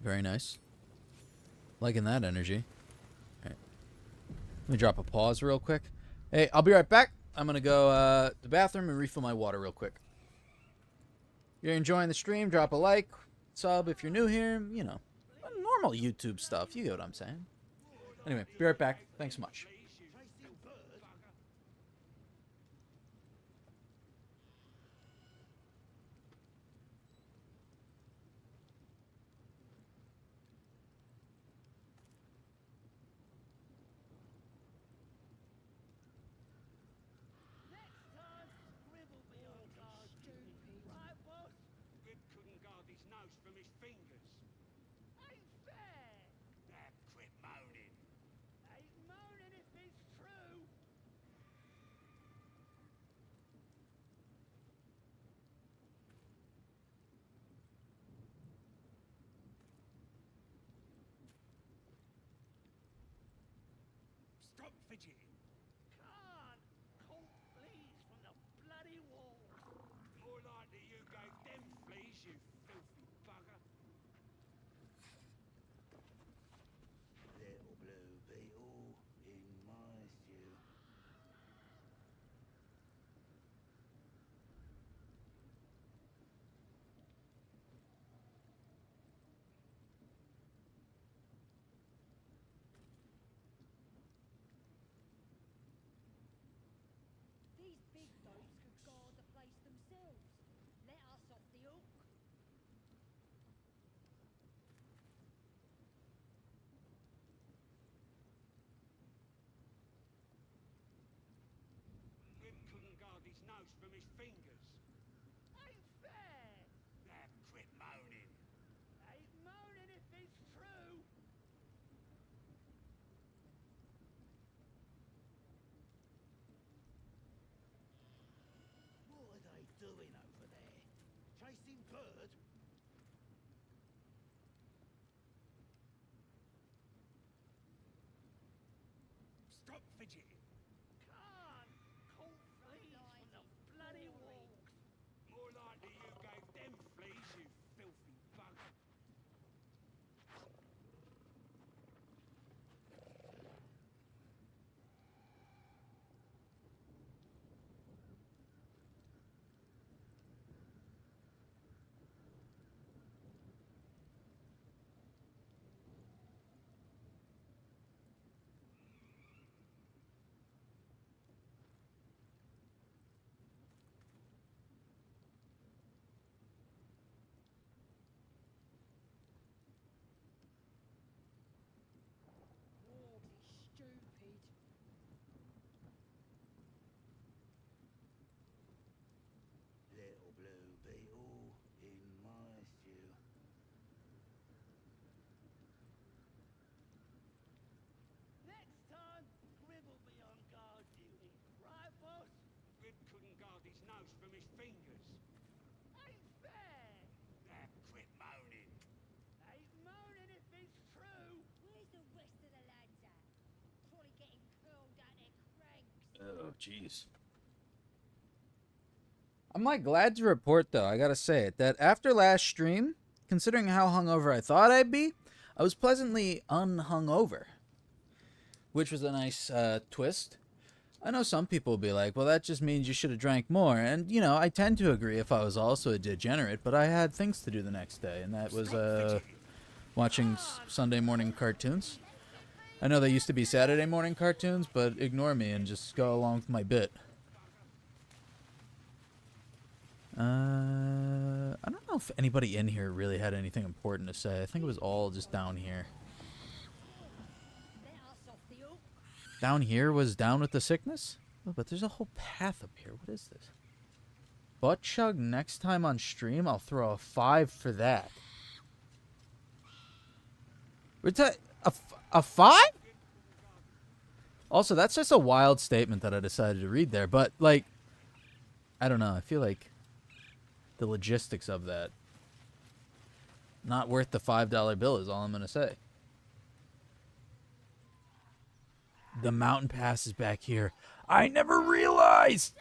Very nice. Liking that energy. All right. Let me drop a pause real quick. Hey, I'll be right back. I'm going to go to the bathroom and refill my water real quick. If you're enjoying the stream, drop a like, sub if you're new here. You know, normal YouTube stuff. You get what I'm saying. Anyway, be right back. Thanks so much. Couldn't guard his nose from his fingers. Ain't fair. Now quit moaning. Ain't moaning if it's true. Stop fidgeting. Can't. Caught fleas from the bloody wall. More likely you gave them fleas, you filthy bugger. Little blue beetle in my stew. These big dogs could guard the place themselves. Let us off the hook. Grim couldn't guard his nose from his fingers. Ain't fair. Now quit moaning. Ain't moaning if it's true. What are they doing over there? racing bird? Stop fidgeting. Can't call fleas from the bloody walks. More likely you gave them fleas, you filthy bugger. Stupid. Little blue beetle in my stew. Next time, Grib will be on guard duty. Right, boss? Grib couldn't guard his nose from his fingers. Ain't fair! Now quit moaning. Ain't moaning if it's true. Where's the rest of the lads at? Probably getting curled at their cranks. Oh, jeez. I'm like glad to report though, I gotta say it, that after last stream, considering how hungover I thought I'd be, I was pleasantly unhungover, which was a nice twist. I know some people will be like, well, that just means you should have drank more, and you know, I tend to agree if I was also a degenerate, but I had things to do the next day, and that was watching Sunday morning cartoons. I know they used to be Saturday morning cartoons, but ignore me and just go along with my bit. I don't know if anybody in here really had anything important to say. I think it was all just down here. Down here was down with the sickness? Oh, but there's a whole path up here. What is this? Butt chug next time on stream? I'll throw a 5 for that. A 5? Also, that's just a wild statement that I decided to read there. But, like, I don't know. I feel like the logistics of that, not worth the $5 bill is all I'm going to say. The mountain pass is back here. I never realized!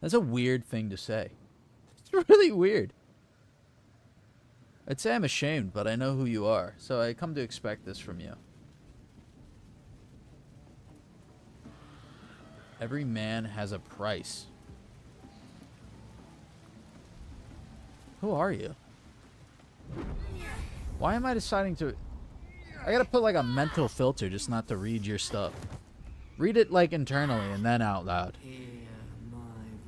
That's a weird thing to say. It's really weird. I'd say I'm ashamed, but I know who you are, so I come to expect this from you. Every man has a price. Who are you? Why am I deciding to... I gotta put like a mental filter just not to read your stuff. Read it like internally and then out loud. Hear my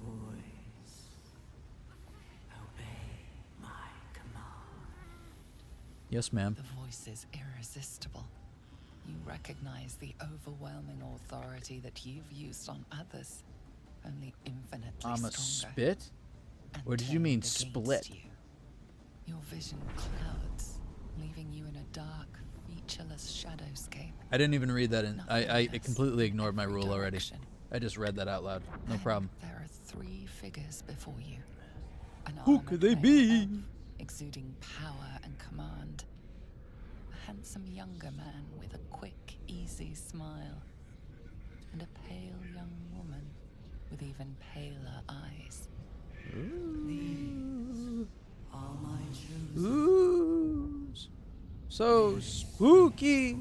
voice. Obey my command. Yes, ma'am. The voice is irresistible. You recognize the overwhelming authority that you've used on others, only infinitely I'm a stronger. spit? Or did you mean and turned split? against you. Your vision clouds, leaving you in a dark, featureless shadowscape. I didn't even read that in. I Nothingness completely ignored my every rule already. direction. I just read that out loud. No Then problem. There are 3 figures before you. An Who armored could they male be? elf, exuding power and command. A handsome younger man with a quick, easy smile. And a pale young woman with even paler eyes. These are my chosen. Ooh, so spooky.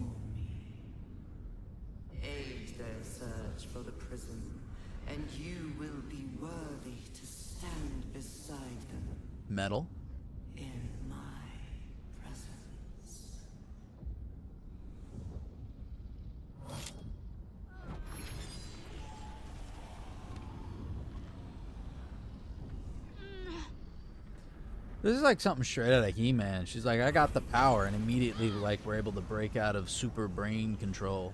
Aid their search for the prison, and you will be worthy to stand beside them Metal. in my presence. This is like something straight out of He-Man. She's like, I got the power, and immediately like we're able to break out of super brain control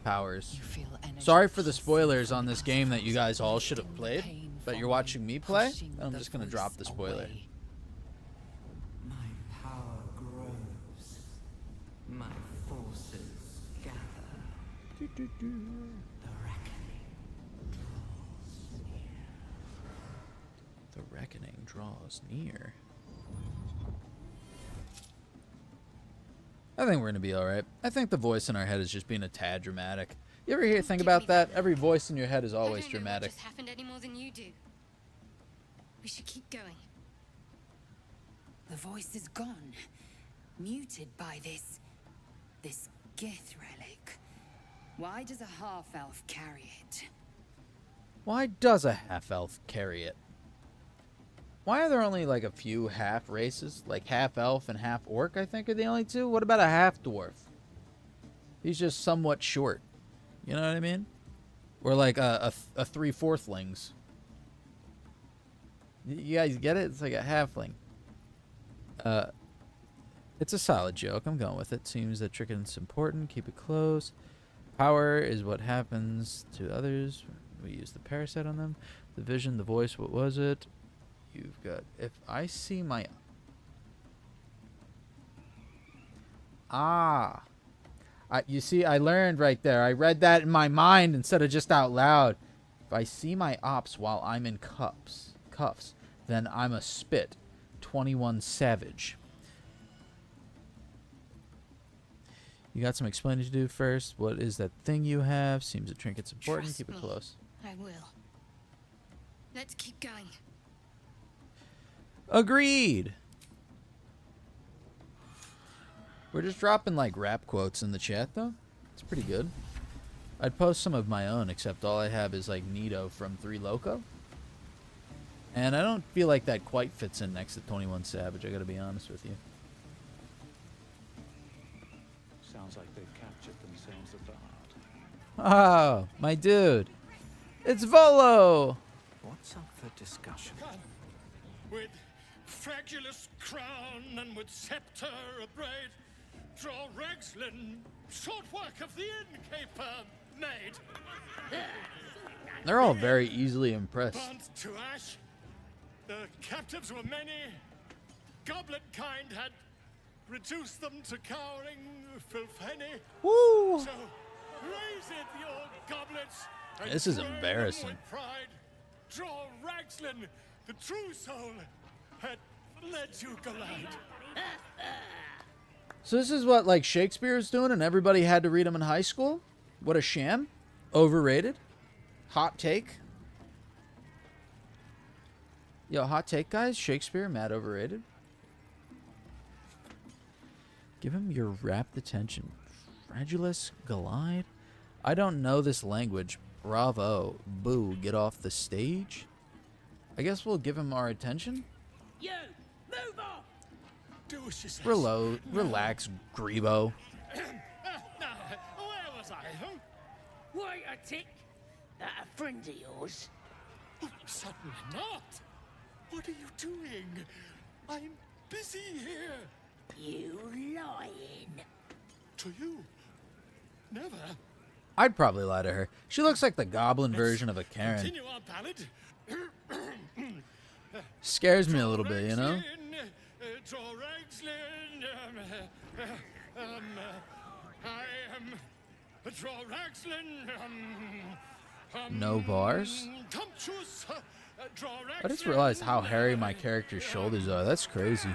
powers. You feel energy Sorry for the pulsing spoilers from on the this game that you guys all cosmos, should have the played, pain but you're from watching me play. pushing I'm the just gonna voice drop the spoiler. away. My power grows. My forces gather. The reckoning draws near. The reckoning draws near. I think we're gonna be alright. I think the voice in our head is just being a tad dramatic. You ever think about that? Every voice in your head is always dramatic. I don't know what just happened any more than you do. We should keep going. The voice is gone. Muted by this Gith relic. Why does a half-elf carry it? Why does a half-elf carry it? Why are there only like a few half races? Like half-elf and half-orc, I think, are the only two? What about a half-dwarf? He's just somewhat short. You know what I mean? Or like a 3/4lings. You guys get it? It's like a halfling. It's a solid joke. I'm going with it. Seems that tricking important. Keep it close. Power is what happens to others. We use the parasite on them. The vision, the voice, what was it? You've got... If I see my... you see, I learned right there. I read that in my mind instead of just out loud. If I see my ops while I'm in cuffs, then I'm a spit. 21 Savage. You got some explaining to do first. What is that thing you have? Seems a trinket's important. Trust Keep it me. close. I will. Let's keep going. Agreed. We're just dropping like rap quotes in the chat though. It's pretty good. I'd post some of my own, except all I have is like Nito from 3 Loco. And I don't feel like that quite fits in next to 21 Savage, I gotta be honest with you. Sounds like they've captured themselves a bard. Oh, my dude. It's Volo! What's up for discussion? With fragulous crown and with scepter abraid, draw Ragslin, short work of the innkeeper made. They're all very easily impressed. Burnt to ash, the captives were many. Goblet kind had reduced them to cowering filfenny. Woo! So raise it, your goblets. And This is drain them embarrassing. with pride. Draw Ragslin, the true soul, had led you glide. So this is what like Shakespeare's doing and everybody had to read him in high school? What a sham. Overrated. Hot take. Yo, hot take, guys. Shakespeare, mad overrated. Give him your rapt attention. Fragilus Glide? I don't know this language. Bravo. Boo, get off the stage? I guess we'll give him our attention? You, move on! Do as you say. Relax, Grebo. Now, where was I? Huh? Wait a tick. That a friend of yours? Oh, certainly not. What are you doing? I'm busy here. You lying. To you? Never. I'd probably lie to her. She looks like the goblin version of a Karen. Continue our ballad. Scares me a little bit, you know? Draw Ragslin. I am. Draw Ragslin. No bars? Tumptuous. Draw I just realized how hairy my character's shoulders are. That's crazy.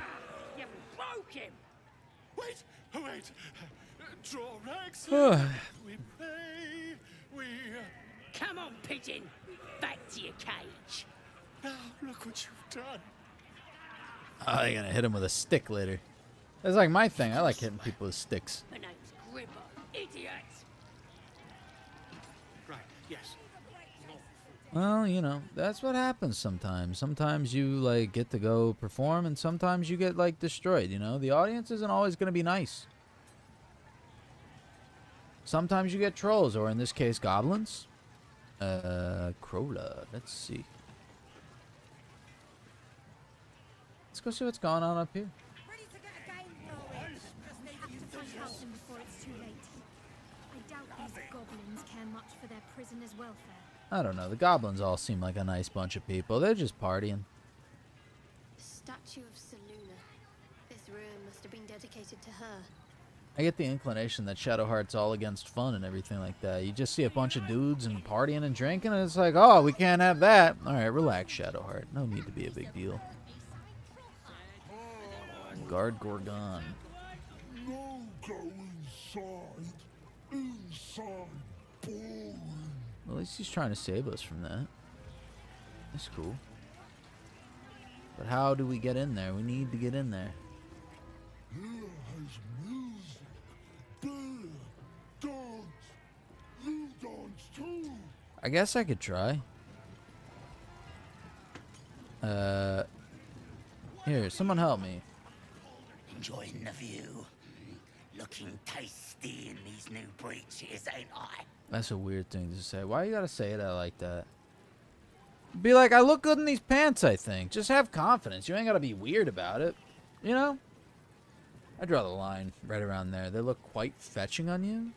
You broke him. Wait. Draw Ragslin. We play. We. Come on, pigeon. Back to your cage. Now look what you've done. Oh, you're gonna hit him with a stick later. That's like my thing. I like hitting people with sticks. My name's Gribber. Idiot. Right. Yes. Well, you know, that's what happens sometimes. Sometimes you, like, get to go perform, and sometimes you get, like, destroyed, you know? The audience isn't always gonna be nice. Sometimes you get trolls, or in this case, goblins. Crowla. Let's see. Let's go see what's going on up here. Help them before it's too late. I doubt these goblins care much for their prisoners' welfare. I don't know. The goblins all seem like a nice bunch of people. They're just partying. Statue of Seluna. This ruin must have been dedicated to her. I get the inclination that Shadowheart's all against fun and everything like that. You just see a bunch of dudes and partying and drinking, and it's like, oh, we can't have that. All right, relax, Shadowheart. No need to be a big deal. Guard Gorgon. No go inside. Inside. Boring. Well, at least he's trying to save us from that. That's cool. But how do we get in there? We need to get in there. Here has music, beer, dance. You dance too. I guess I could try. Here, someone help me. Enjoying the view. Looking tasty in these new breeches, ain't I? That's a weird thing to say. Why you gotta say that like that? Be like, I look good in these pants, I think. Just have confidence. You ain't gotta be weird about it. You know? I'd draw the line right around there. They look quite fetching on you.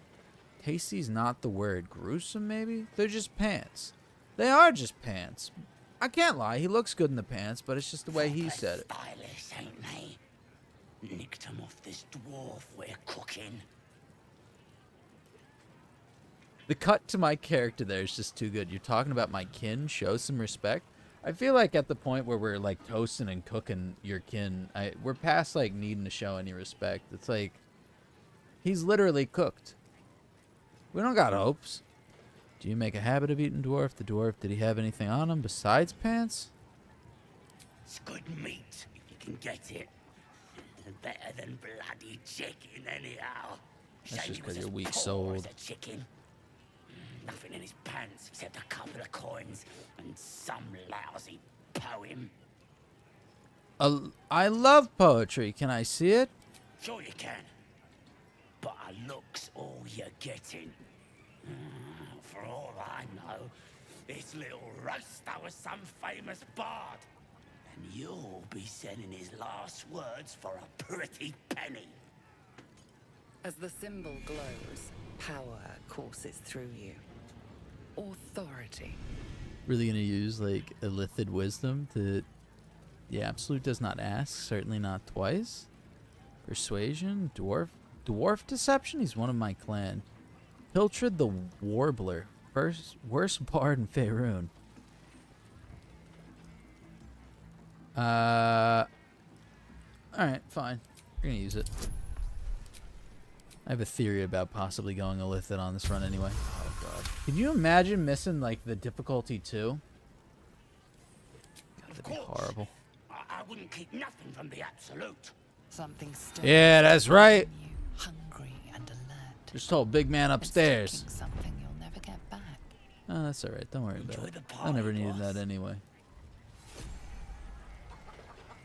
Tasty's not the word. Gruesome, maybe? They're just pants. They are just pants. I can't lie. He looks good in the pants, but it's just the way he said it. Stylish, ain't they? Nicked 'em off this dwarf we're cooking. The cut to my character there is just too good. You're talking about my kin. Show some respect. I feel like at the point where we're like toasting and cooking your kin, we're past like needing to show any respect. It's like he's literally cooked. We don't got hopes. Do you make a habit of eating dwarf? The dwarf, did he have anything on him besides pants? It's good meat if you can get it. Better than bloody chicken, anyhow. That's Shame just he was 'cause you're as weak-souled. poor as a chicken. Nothing in his pants except a couple of coins and some lousy poem. I love poetry. Can I see it? Sure you can. But a look's all you're getting. For all I know, this little roaster was some famous bard. And you'll be sending his last words for a pretty penny. As the symbol glows, power courses through you. Authority. Really gonna use like illithid wisdom to... Yeah, absolute does not ask. Certainly not twice. Persuasion. Dwarf deception? He's one of my clan. Piltred the Warbler. Worst bard in Faerun. Alright, fine. We're gonna use it. I have a theory about possibly going illithid on this run anyway. Oh god. Can you imagine missing like the difficulty too? God, that'd be horrible. I wouldn't keep nothing from the absolute. Something still. Yeah, that's right. You, hungry and alert. Just told big man upstairs. Seeking something you'll never get back. Oh, that's alright. Don't worry about it. the I party, never needed boss. that anyway.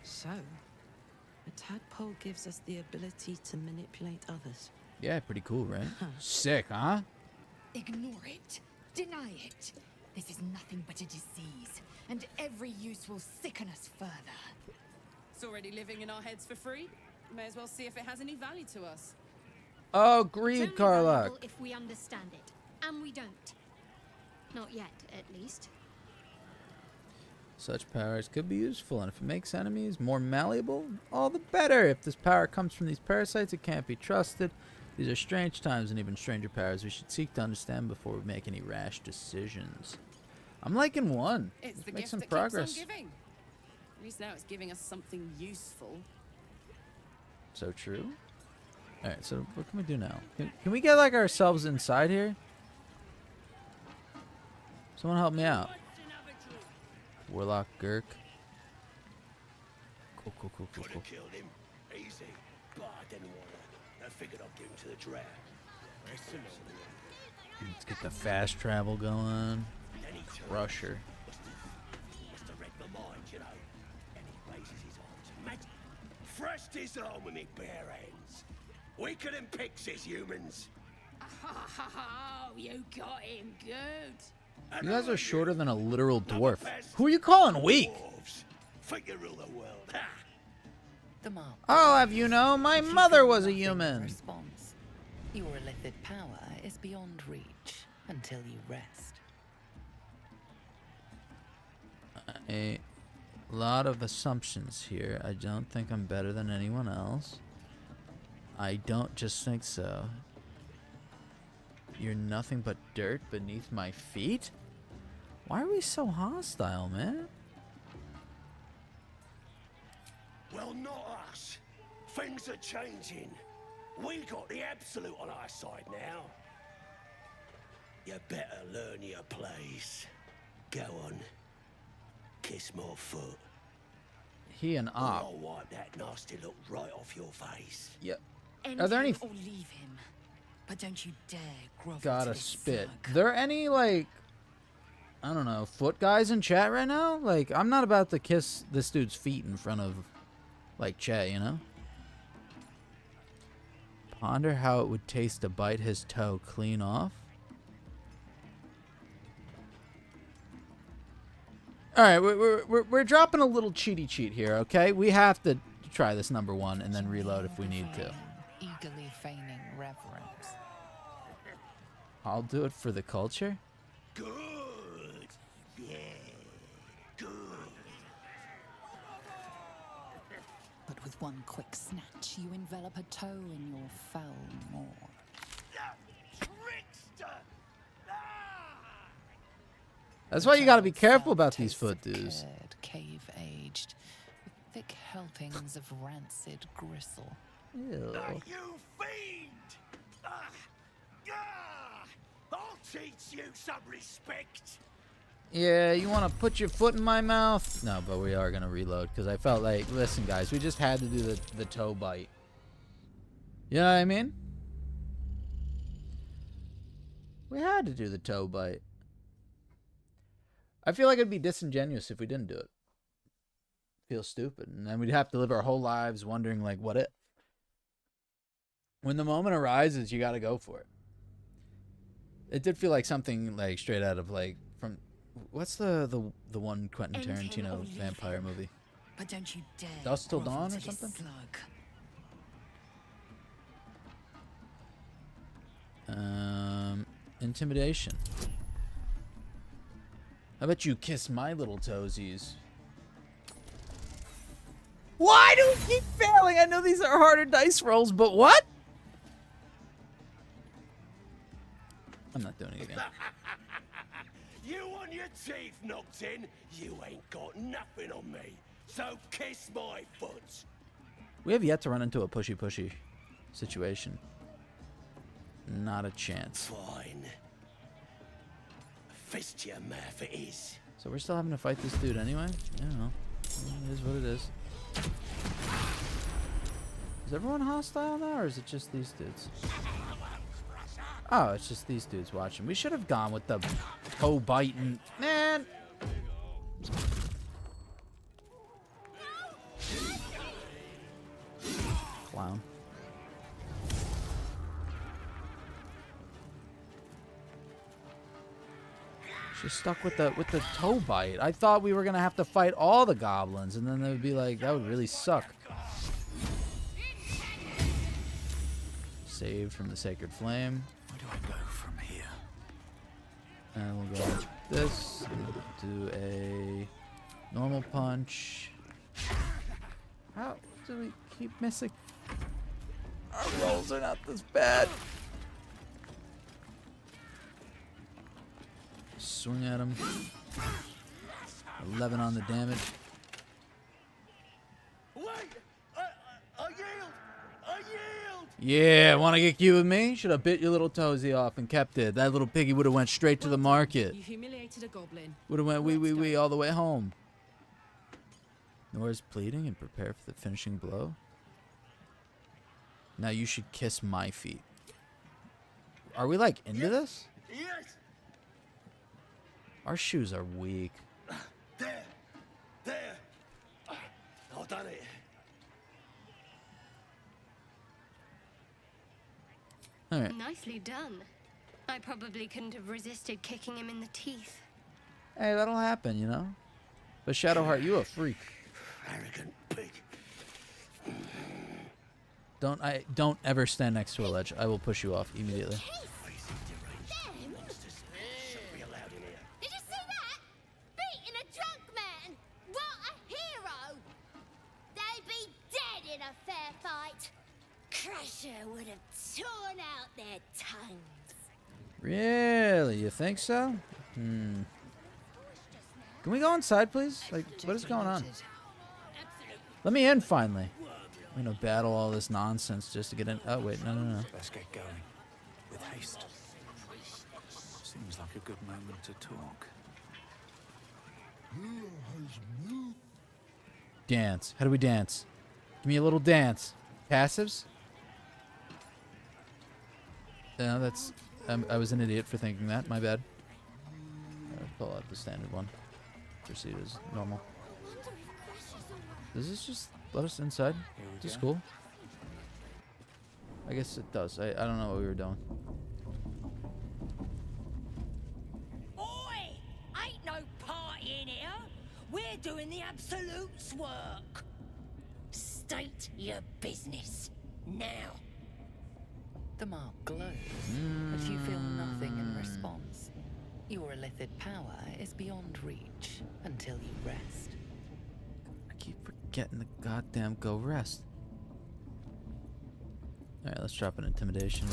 So, a tadpole gives us the ability to manipulate others. Yeah, pretty cool, right? Sick, huh? Ignore it. Deny it. This is nothing but a disease, and every use will sicken us further. It's already living in our heads for free. May as well see if it has any value to us. Oh, It's agreed, only Karlach. valuable if we understand it, and we don't. Not yet, at least. Such powers could be useful, and if it makes enemies more malleable, all the better. If this power comes from these parasites, it can't be trusted. These are strange times and even stranger powers we should seek to understand before we make any rash decisions. I'm liking one. It's Let's the make gift some that progress. keeps on giving. At least now it's giving us something useful. So true. Alright, so what can we do now? Can we get like ourselves inside here? Someone help me out. Warlock Gurk. Cool. Could have killed him. Easy. But I didn't want to. I figured I'd give him to the draft. Let's get the fast travel going. Crusher. Must have read my mind, you know. And he raises his arms. Imagine. Thrust his arm with me bare hands. Weaker than pixies, humans. Oh, you got him good. You guys are shorter than a literal dwarf. Who are you calling weak? Think you rule the world, ha! The mark. I'll have you know, my mother was a Nothing human. Response. Your illithid power is beyond reach until you rest. A lot of assumptions here. I don't think I'm better than anyone else. I don't just think so. You're nothing but dirt beneath my feet? Why are we so hostile, man? Well, not us. Things are changing. We got the absolute on our side now. You better learn your place. Go on. Kiss my foot. He and Op. I'll wipe that nasty look right off your face. Yep. End Are there any him or leave him, but don't you dare grovel gotta to his spit? slug. There any like, I don't know, foot guys in chat right now? Like, I'm not about to kiss this dude's feet in front of, like, Che, you know? Ponder how it would taste to bite his toe clean off. All right, we're dropping a little cheaty cheat here, okay? We have to try this number one and then reload if we need to. Eagerly feigning reverence. I'll do it for the culture. Good. Yeah. Good. But with one quick snatch, you envelop a toe in your foul maw. Trickster! That's why you gotta be careful about these foot dudes. Cave aged, with thick helpings of rancid gristle. Ew. You fiend! I'll teach you some respect. Yeah, you want to put your foot in my mouth? No, but we are gonna reload because I felt like, listen, guys, we just had to do the toe bite. You know what I mean? We had to do the toe bite. I feel like it'd be disingenuous if we didn't do it. Feel stupid, and then we'd have to live our whole lives wondering, like, what if? When the moment arises, you got to go for it. It did feel like something like straight out of like from what's the one Quentin Tarantino vampire movie? But don't you dare Dusk Till grovel Dawn to or this something? slug. Intimidation. How about you kiss my little toesies? Why do we keep failing? I know these are harder dice rolls, but what? I'm not doing it again. You want your teeth knocked in? You ain't got nothing on me. So kiss my foot. We have yet to run into a pushy situation. Not a chance. Fine. Fist your mouth it is. So we're still having to fight this dude anyway? I don't know. It is what it is. Is everyone hostile now, or is it just these dudes? Oh, it's just these dudes watching. We should have gone with the toe biting. Man! Clown. She's stuck with the toe bite. I thought we were gonna have to fight all the goblins, and then they would be like, that would really suck. Saved from the sacred flame. Where do I go from here? And we'll go like this. Do a normal punch. How do we keep missing? Our rolls are not this bad. Swing at him. 11 on the damage. Wait! I yield! I yield! Yeah, want to get cute with me? Should have bit your little toesy off and kept it. That little piggy would have went straight to the market. You humiliated a goblin. Would have went wee all the way home. Nora's pleading and prepare for the finishing blow. Now you should kiss my feet. Are we like into this? Yes! Our shoes are weak. There! There! I've done it. All right. Nicely done. I probably couldn't have resisted kicking him in the teeth. Hey, that'll happen, you know. But Shadowheart, you a freak. Arrogant pig. Don't ever stand next to a ledge. I will push you off immediately. Did you see that? Beating a drunk man! What a hero! They'd be dead in a fair fight. Crush 'em. would have torn out their tongues. Really? You think so? Can we go inside, please? Like, what is going on? Let me in, finally. I'm gonna battle all this nonsense just to get in. Oh, wait, no. Let's get going. With haste. Seems like a good moment to talk. Dance. How do we dance? Give me a little dance. Passives? No, that's... I was an idiot for thinking that. My bad. Pull out the standard one. Proceed as normal. Does this just let us inside? Is this cool? I guess it does. I don't know what we were doing. Oi! Ain't no party in here. We're doing the Absolute's work. State your business. Now. The mark glows, but you feel nothing in response. Your illithid power is beyond reach until you rest. I keep forgetting the goddamn go rest. Alright, let's drop an intimidation.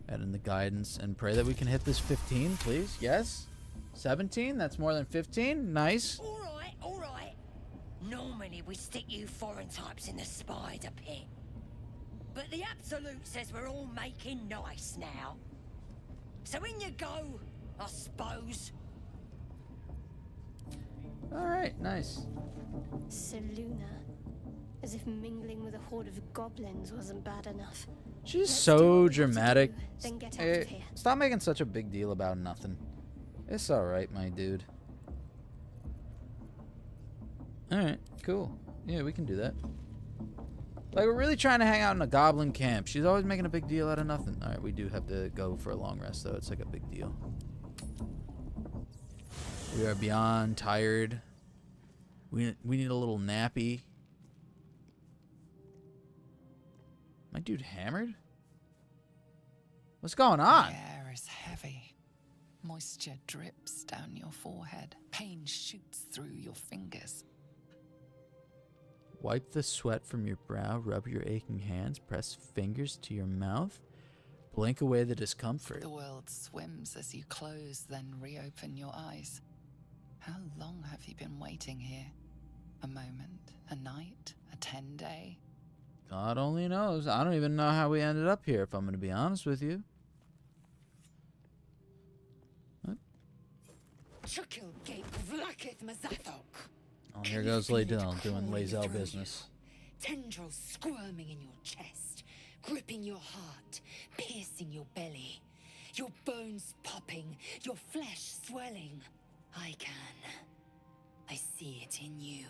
Add in the guidance and pray that we can hit this 15, please. Yes? 17? That's more than 15? Nice. All right. Normally we stick you foreign types in the spider pit. But the Absolute says we're all making nice now. So in you go, I suppose. Alright, nice. Seluna. As if mingling with a horde of goblins wasn't bad enough. She's Let's do so what we have to dramatic. do, then get out of here. Stop making such a big deal about nothing. It's alright, my dude. Alright, cool. Yeah, we can do that. Like, we're really trying to hang out in a goblin camp. She's always making a big deal out of nothing. Alright, we do have to go for a long rest, though. It's like a big deal. We are beyond tired. We need a little nappy. My dude hammered? What's going on? The air is heavy. Moisture drips down your forehead. Pain shoots through your fingers. Wipe the sweat from your brow, rub your aching hands, press fingers to your mouth, blink away the discomfort. The world swims as you close, then reopen your eyes. How long have you been waiting here? A moment, a night, a 10-day? God only knows. I don't even know how we ended up here, if I'm going to be honest with you. What? Oh, here goes Laydell doing Lazel business. Tendrils squirming in your chest, gripping your heart, piercing your belly, your bones popping, your flesh swelling. I can. I see it in you.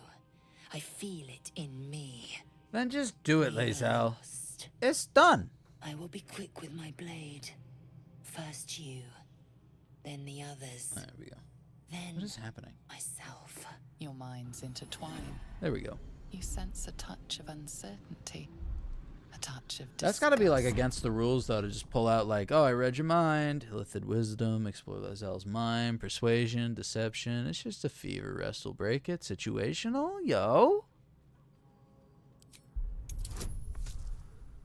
I feel it in me. Then just do it, Lazel. It's done. I will be quick with my blade. First you, then the others. There we go. Then what is happening? Myself. Your minds intertwine. There we go. You sense a touch of uncertainty. A touch of disgust. That's got to be like against the rules, though, to just pull out like, oh, I read your mind, illithid wisdom, explore Lazel's mind, persuasion, deception. It's just a fever, rest will break it. Situational, yo.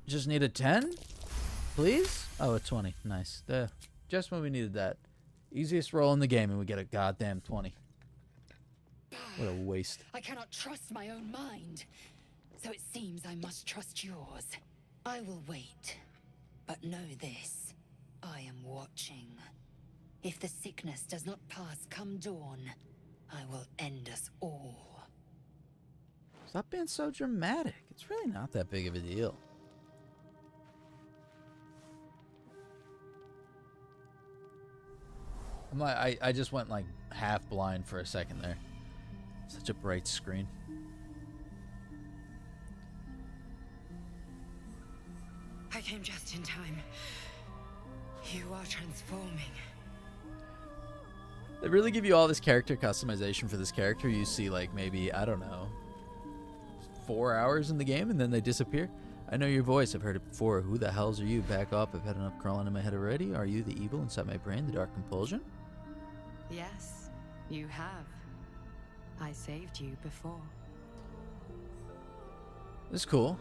Just need a 10, please. Oh, a 20. Nice. Just when we needed that. Easiest roll in the game, and we get a goddamn 20. What a waste. I cannot trust my own mind, so it seems I must trust yours. I will wait, but know this. I am watching. If the sickness does not pass come dawn, I will end us all. Stop being so dramatic. It's really not that big of a deal. I'm like, I just went like half blind for a second there. Such a bright screen. I came just in time. You are transforming. They really give you all this character customization for this character. You see like maybe, I don't know, 4 hours in the game and then they disappear. I know your voice. I've heard it before. Who the hells are you? Back up. I've had enough crawling in my head already. Are you the evil inside my brain, the dark compulsion? Yes, you have. I saved you before. This is cool.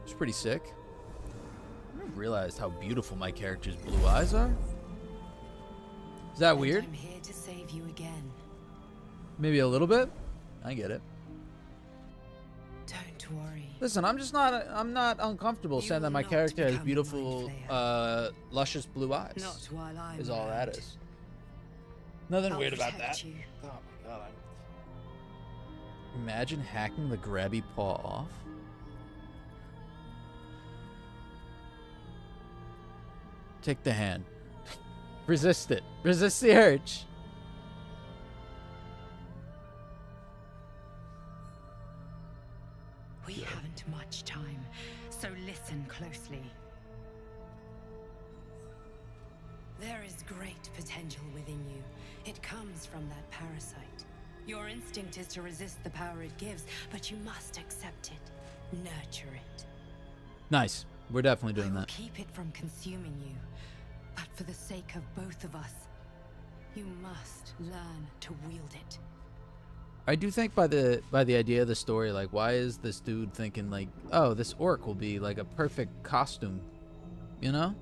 It's pretty sick. realized how beautiful my character's blue eyes are. Is that weird? I'm here to save you again. Maybe a little bit. I get it. Don't worry. Listen, I'm not uncomfortable saying that my character has beautiful, luscious blue eyes. Not while I'm is all around. that is. Nothing I'll weird about protect that. you. Oh my god. Imagine hacking the grabby paw off. Take the hand. Resist it. Resist the urge. We haven't much time, so listen closely. There is great potential within you. It comes from that parasite. Your instinct is to resist the power it gives, but you must accept it, nurture it. Nice. We're definitely doing I will that. keep it from consuming you, but for the sake of both of us, you must learn to wield it. I do think by the idea of the story, like, why is this dude thinking like, oh, this orc will be like a perfect costume, you know?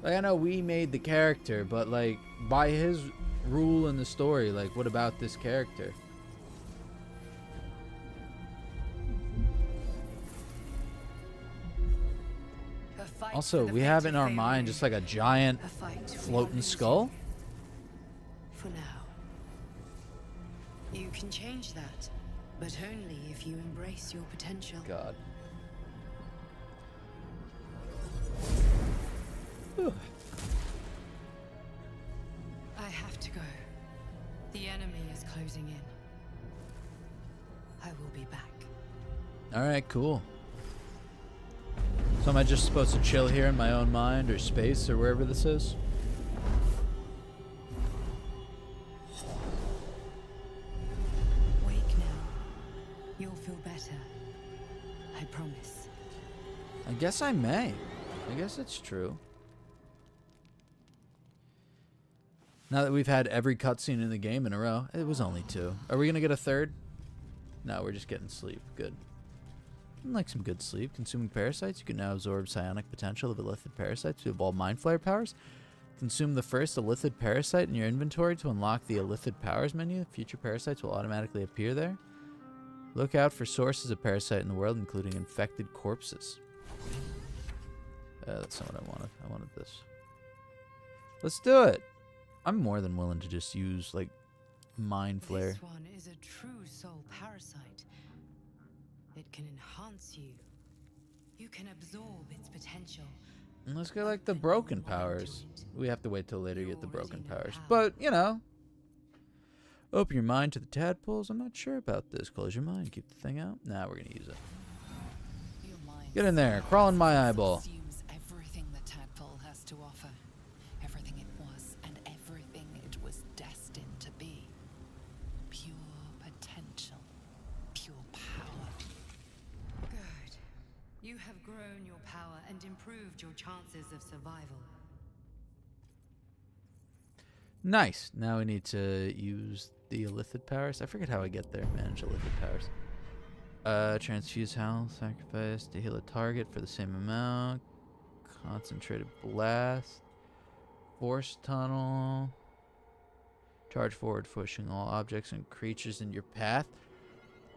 Like, I know we made the character, but like by his rule in the story, like, what about this character? Also, we have in our mind just like a giant floating skull. For now. You can change that, but only if you embrace your potential. God. I have to go. The enemy is closing in. I will be back. All right, cool. So am I just supposed to chill here in my own mind or space or wherever this is? Wake now. You'll feel better. I promise. I guess I may. I guess it's true. Now that we've had every cutscene in the game in a row, it was only 2. Are we gonna get a third? No, we're just getting sleep. Good. I like some good sleep. Consuming parasites. You can now absorb psionic potential of illithid parasites to evolve mind flare powers. Consume the first illithid parasite in your inventory to unlock the illithid powers menu. Future parasites will automatically appear there. Look out for sources of parasite in the world, including infected corpses. That's not what I wanted. I wanted this. Let's do it. I'm more than willing to just use, like, mind flare. This one is a true soul parasite. It can enhance you. You can absorb its potential. And let's get, like, the broken powers. We have to wait till later to get the broken powers. But, you know. Open your mind to the tadpoles. I'm not sure about this. Close your mind. Keep the thing out. Nah, we're going to use it. Get in there. Crawl in my eyeball. Consumes everything the tadpole has to offer. Everything it was and everything it was destined to be. Pure potential. Pure power. Good. You have grown your power and improved your chances of survival. Nice. Now we need to use the illithid powers. I forget how I get there. Manage illithid powers. Transfuse health, sacrifice to heal a target for the same amount. Concentrated blast. Force tunnel. Charge forward, pushing all objects and creatures in your path.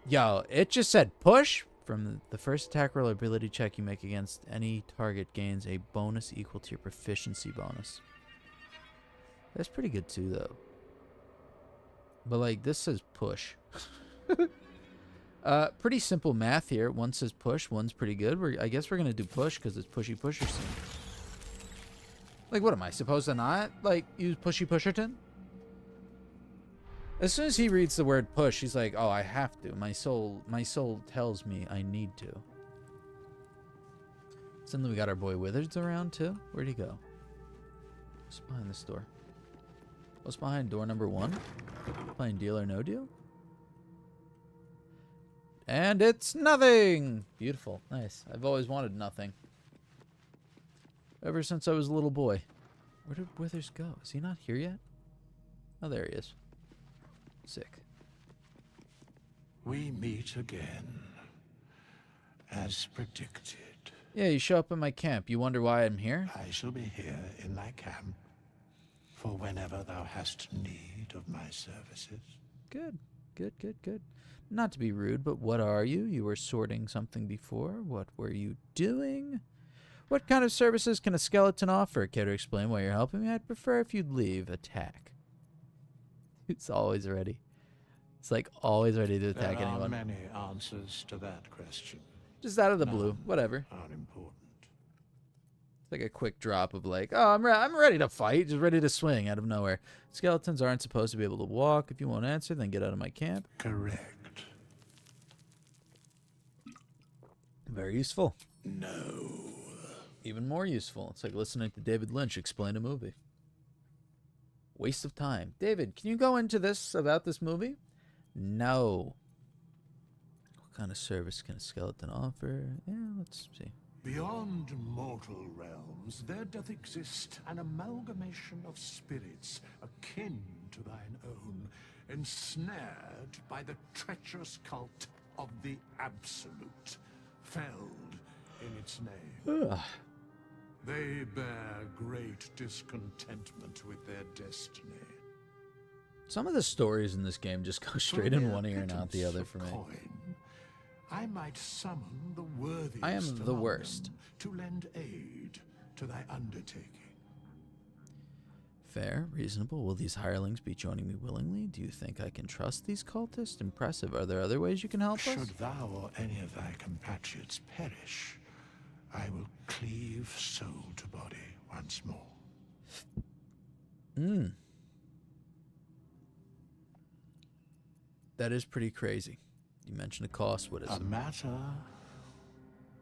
Yo, it just said push. From the first attack roll or ability check you make against any target gains a bonus equal to your proficiency bonus. That's pretty good too, though. But like, this says push. Pretty simple math here. One says push, one's pretty good. I guess we're gonna do push because it's pushy pusherson. Like, what am I supposed to not like use pushy pusherton? As soon as he reads the word push, he's like, "Oh, I have to. My soul tells me I need to." Suddenly, we got our boy Withers around too. Where'd he go? What's behind this door? What's behind door number 1? Playing Deal or No Deal? And it's nothing! Beautiful. Nice. I've always wanted nothing. Ever since I was a little boy. Where did Withers go? Is he not here yet? Oh, there he is. Sick. We meet again, as predicted. Yeah, you show up in my camp. You wonder why I'm here? I shall be here in thy camp for whenever thou hast need of my services. Good, good, good, good. Not to be rude, but what are you? You were sorting something before. What were you doing? What kind of services can a skeleton offer? Care to explain why you're helping me? I'd prefer if you'd leave. Attack. It's always ready. It's like always ready to attack anyone. There are many answers to that question. Just out of the blue. Whatever. Unimportant. It's like a quick drop of like, oh, I'm ready to fight. Just ready to swing out of nowhere. Skeletons aren't supposed to be able to walk. If you won't answer, then get out of my camp. Correct. Very useful. No. Even more useful. It's like listening to David Lynch explain a movie. Waste of time. David, can you go into this about this movie? No. What kind of service can a skeleton offer? Yeah, let's see. Beyond mortal realms, there doth exist an amalgamation of spirits akin to thine own, ensnared by the treacherous cult of the Absolute, felled in its name. Ugh. They bear great discontentment with their destiny. Some of the stories in this game just go straight in one ear and out the other for me. I might summon the worthiest I am the among worst. them to lend aid to thy undertaking. Fair, reasonable. Will these hirelings be joining me willingly? Do you think I can trust these cultists? Impressive. Are there other ways you can help us? Should thou or any of thy compatriots perish, I will cleave soul to body once more. That is pretty crazy. You mentioned a cost. What is A it? matter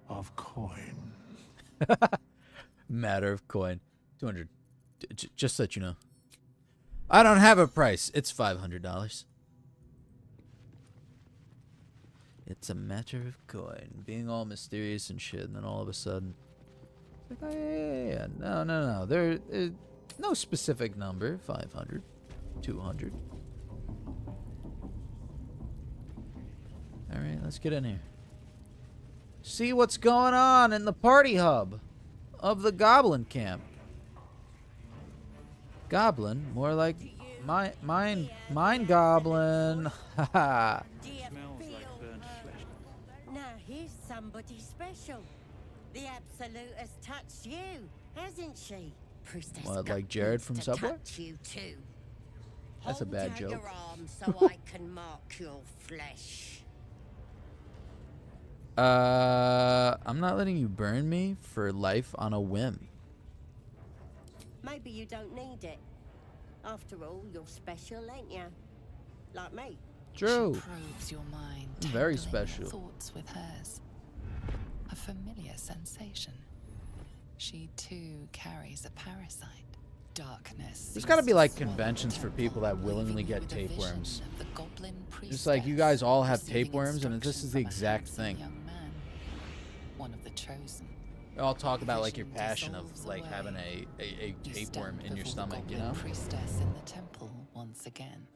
of coin. Matter of coin. 200. Just so that you know. I don't have a price. It's $500. It's a matter of coin. Being all mysterious and shit, and then all of a sudden, it's like, oh, yeah. No. There is no specific number. 500, 200. All right, let's get in here. See what's going on in the party hub of the goblin camp. Goblin, more like mine goblin. Haha. Now here's somebody special. The Absolute has touched you, hasn't she? Priestess What, like Jared from to Subway? touch you too. That's a bad Hold out joke. your arm so I can mark your flesh. I'm not letting you burn me for life on a whim. Maybe you don't need it. After all, you're special, ain't you? Like me. True. She probes your mind, Very tangling your special. thoughts with hers. A familiar sensation. She too carries a parasite. Darkness. There's got to be like conventions for people that willingly get tapeworms. Just like you guys all have tapeworms, and this is the exact thing. One of the chosen. They all talk about like your passion of like having a tapeworm in your stomach, you know? Priestess in the temple once again.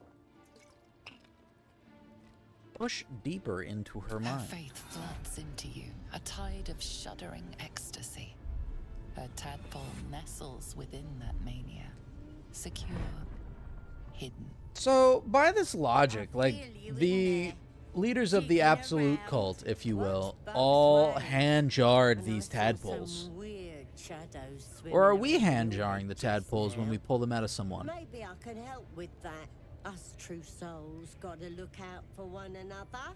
Push deeper into her Her mind. faith floods into you, a tide of shuddering ecstasy. Her tadpole nestles within that mania, secure, hidden. So, by this logic, like, the leaders of the Absolute cult, if you will, all hand-jarred these tadpoles. Or are we hand-jarring the tadpoles when we pull them out of someone? Maybe I can help with that. Us true souls gotta look out for one another.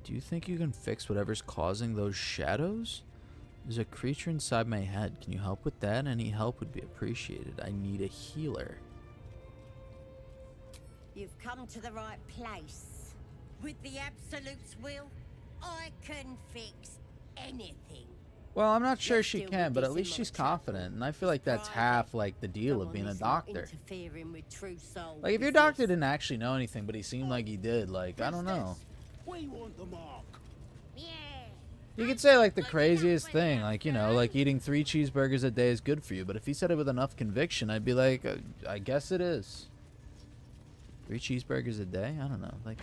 Do you think you can fix whatever's causing those shadows? There's a creature inside my head. Can you help with that? Any help would be appreciated. I need a healer. You've come to the right place. With the Absolute's will, I can fix anything. Well, I'm not sure she can, but at least she's confident, and I feel like that's half, like, the deal of being a doctor. Like, if your doctor didn't actually know anything, but he seemed like he did, like, I don't know. We want the mark. You could say, like, the craziest thing, like, you know, like eating 3 cheeseburgers a day is good for you, but if he said it with enough conviction, I'd be like, I guess it is. 3 cheeseburgers a day? I don't know. Like,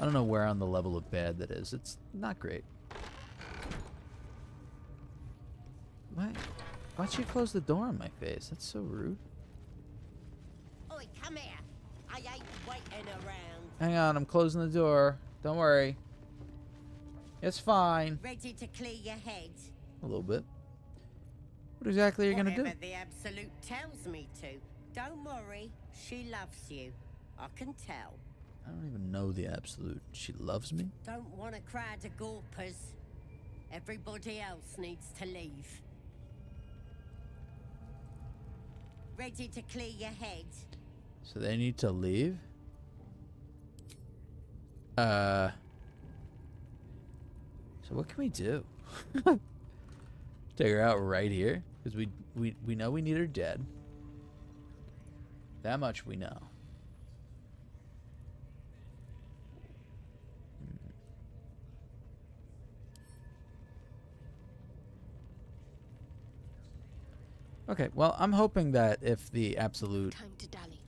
I don't know where on the level of bad that is. It's not great. Why'd she close the door on my face? That's so rude. Oi, come here. I ain't waiting around. Hang on, I'm closing the door. Don't worry. It's fine. Ready to clear your head? A little bit. What exactly are you gonna do? Whatever the Absolute tells me to. Don't worry, she loves you. I can tell. I don't even know the Absolute. She loves me? Don't want a crowd of gawpers. Everybody else needs to leave. Ready to clear your head? So they need to leave? So what can we do? Take her out right here? Because we know we need her dead. That much we know. Okay, well, I'm hoping that if the Absolute... Time to dally.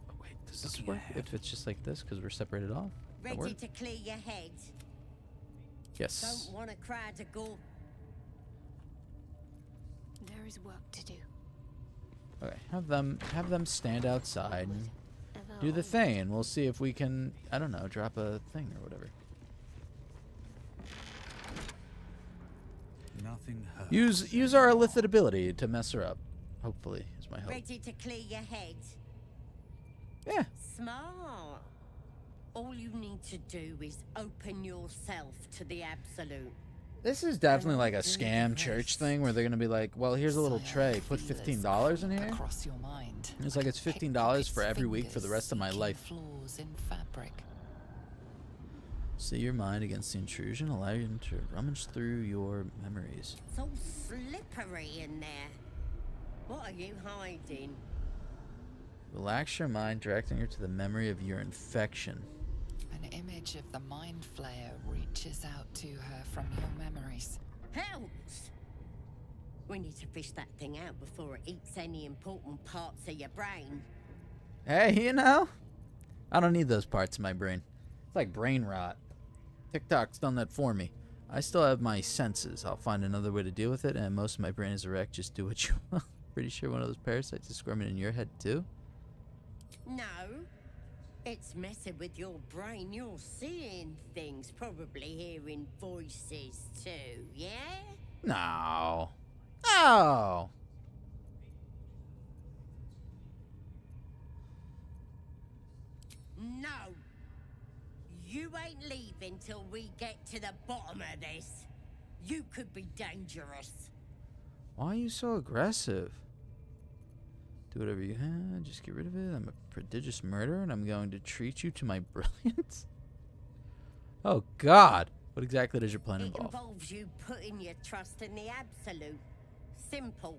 Oh, wait, does this work if it's just like this because we're separated off? Ready to clear your head? Yes. Don't want a crowd to go. There is work to do. Okay, have them stand outside and do the thing, and we'll see if we can, I don't know, drop a thing or whatever. Nothing hurts. Use our illicit ability to mess her up. Hopefully, is my hope. Ready to clear your head? Yeah. Smart. All you need to do is open yourself to the Absolute. This is definitely like a scam church thing where they're gonna be like, well, here's a little tray. Put $15 in here. Across your mind. It's like it's $15 for every week for the rest of my life. Flaws in fabric. See your mind against the intrusion. Allow you to rummage through your memories. It's all slippery in there. What are you hiding? Relax your mind, directing her to the memory of your infection. An image of the mind flayer reaches out to her from your memories. Helps! We need to fish that thing out before it eats any important parts of your brain. Hey, you know, I don't need those parts of my brain. It's like brain rot. TikTok's done that for me. I still have my senses. I'll find another way to deal with it, and most of my brain is erect. Just do what you want. Pretty sure one of those parasites is squirming in your head, too? No. It's messing with your brain. You're seeing things, probably hearing voices too, yeah? No. No. No. You ain't leaving till we get to the bottom of this. You could be dangerous. Why are you so aggressive? Do whatever you have. Just get rid of it. I'm a prodigious murderer, and I'm going to treat you to my brilliance. Oh, God. What exactly does your plan involve? It involves you putting your trust in the Absolute. Simple.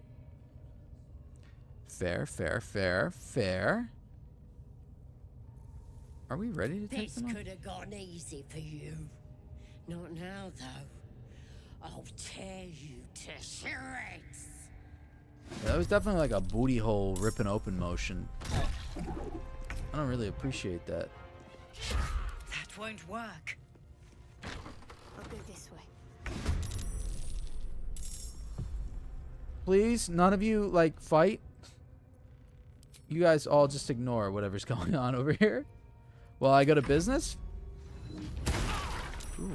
Fair, fair, fair, fair. Are we ready to take them on? This could have gone easy for you. Not now, though. I'll tear you to shreds. That was definitely like a booty hole ripping open motion. I don't really appreciate that. That won't work. I'll go this way. Please, none of you, like, fight. You guys all just ignore whatever's going on over here. While I go to business. Ooh.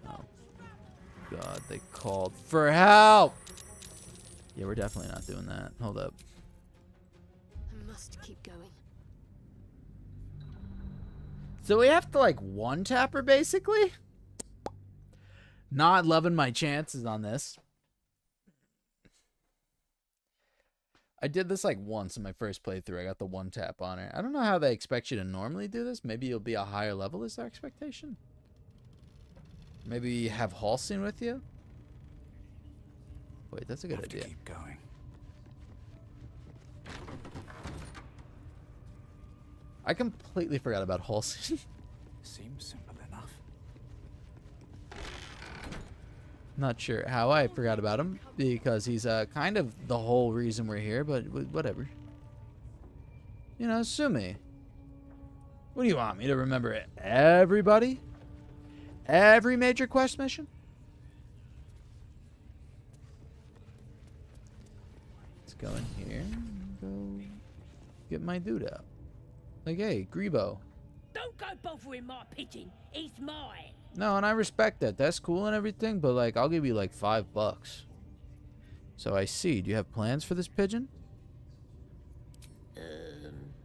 Oh. God, they called for help. Yeah, we're definitely not doing that. Hold up. I must keep going. So we have to, like, one-tap her, basically? Not loving my chances on this. I did this, like, once in my first playthrough. I got the one-tap on her. I don't know how they expect you to normally do this. Maybe you'll be a higher level is their expectation? Maybe you have Halcyon with you? Wait, that's a good idea. Keep going. I completely forgot about Halcyon. Seems simple enough. Not sure how I forgot about him, because he's kind of the whole reason we're here, but whatever. You know, sue me. What do you want me to remember? Everybody? Every major quest mission? go in here and go get my dude out. Like, hey, Grebo. Don't go bothering my pigeon. He's mine. No, and I respect that. That's cool and everything, but like, I'll give you like $5. So I see. Do you have plans for this pigeon?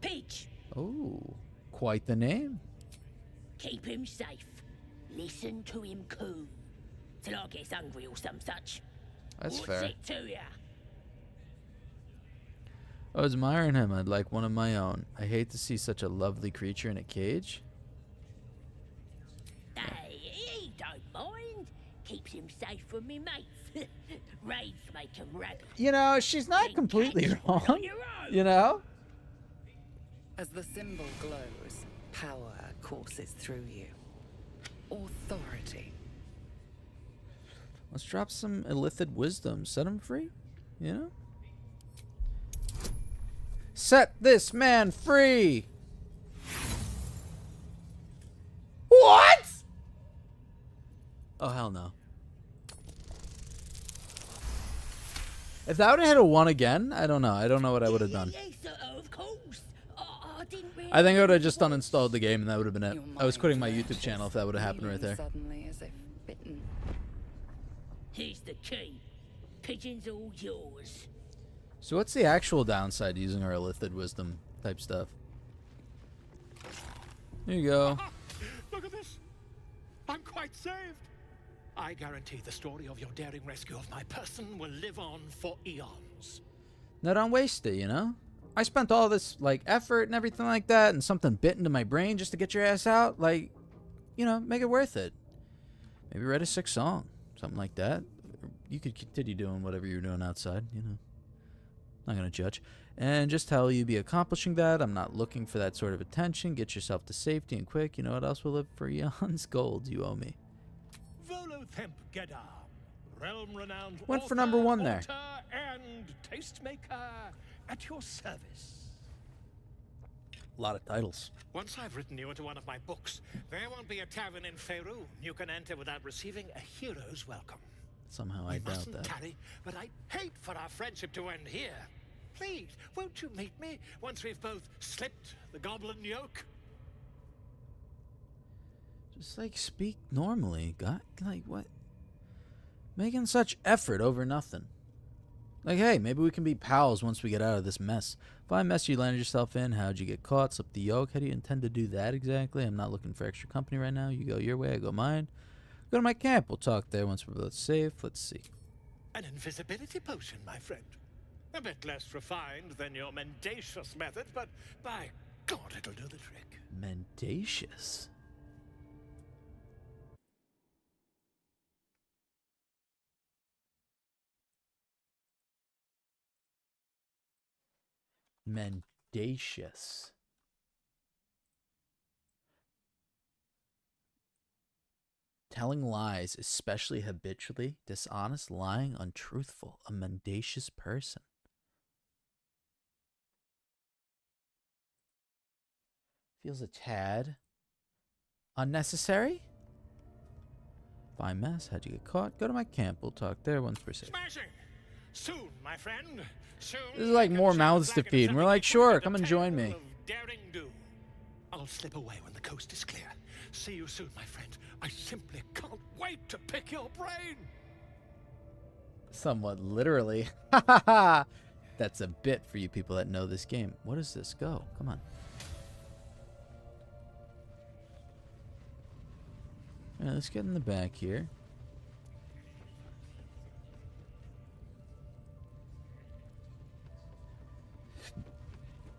Pidge. Oh, quite the name. Keep him safe. Listen to him coo. Till I get hungry or some such. That's What's fair. it to ya? I was admiring him. I'd like one of my own. I hate to see such a lovely creature in a cage. Hey, he don't mind. Keeps him safe from me mates. Raids make him rabid. You know, she's not completely wrong. You know? As the symbol glows, power courses through you. Authority. Let's drop some illithid wisdom. Set him free. You know? Set this man free! What? Oh, hell no. If that would have hit a 1 again, I don't know. I don't know what I would have done. Of course. I didn't really I think I would have just uninstalled the game and that would have been it. I was quitting my YouTube channel if that would have happened right there. Suddenly, as if bitten. Here's the key. Pigeon's all yours. So what's the actual downside to using our illithid wisdom type stuff? There you go. Look at this. I'm quite saved. I guarantee the story of your daring rescue of my person will live on for eons. No, don't waste it, you know? I spent all this, like, effort and everything like that and something bit into my brain just to get your ass out. Like, you know, make it worth it. Maybe write a sick song. Something like that. You could continue doing whatever you're doing outside, you know. Not going to judge. And just how you be accomplishing that. I'm not looking for that sort of attention. Get yourself to safety and quick. You know what else will live for eons? Gold you owe me. Realm-renowned Went for number 1 there. author and tastemaker at your service. A lot of titles. Once I've written you into one of my books, there won't be a tavern in Faerûn you can enter without receiving a hero's welcome. Somehow I doubt that. Tarry, but I'd hate for our friendship to end here. Please, won't you meet me once we've both slipped the goblin yoke? Just like speak normally. God, like what? Making such effort over nothing. Like, hey, maybe we can be pals once we get out of this mess. Fine mess you landed yourself in. How'd you get caught? Slip the yoke? How do you intend to do that exactly? I'm not looking for extra company right now. You go your way, I go mine. Go to my camp. We'll talk there once we're both safe. Let's see. An invisibility potion, my friend. A bit less refined than your mendacious methods, but by God, it'll do the trick. Mendacious? Mendacious. Telling lies, especially habitually, dishonest, lying, untruthful, a mendacious person. Feels a tad unnecessary. Fine mess. How'd you get caught? Go to my camp. We'll talk there once we're safe. Smashing! Soon, my friend. Soon. This is like more mouths to feed. And we're like, sure, come and join me. Daring do. I'll slip away when the coast is clear. See you soon, my friend. I simply can't wait to pick your brain. Somewhat literally. Ha ha ha! That's a bit for you people that know this game. What does this go? Come on. Alright, let's get in the back here.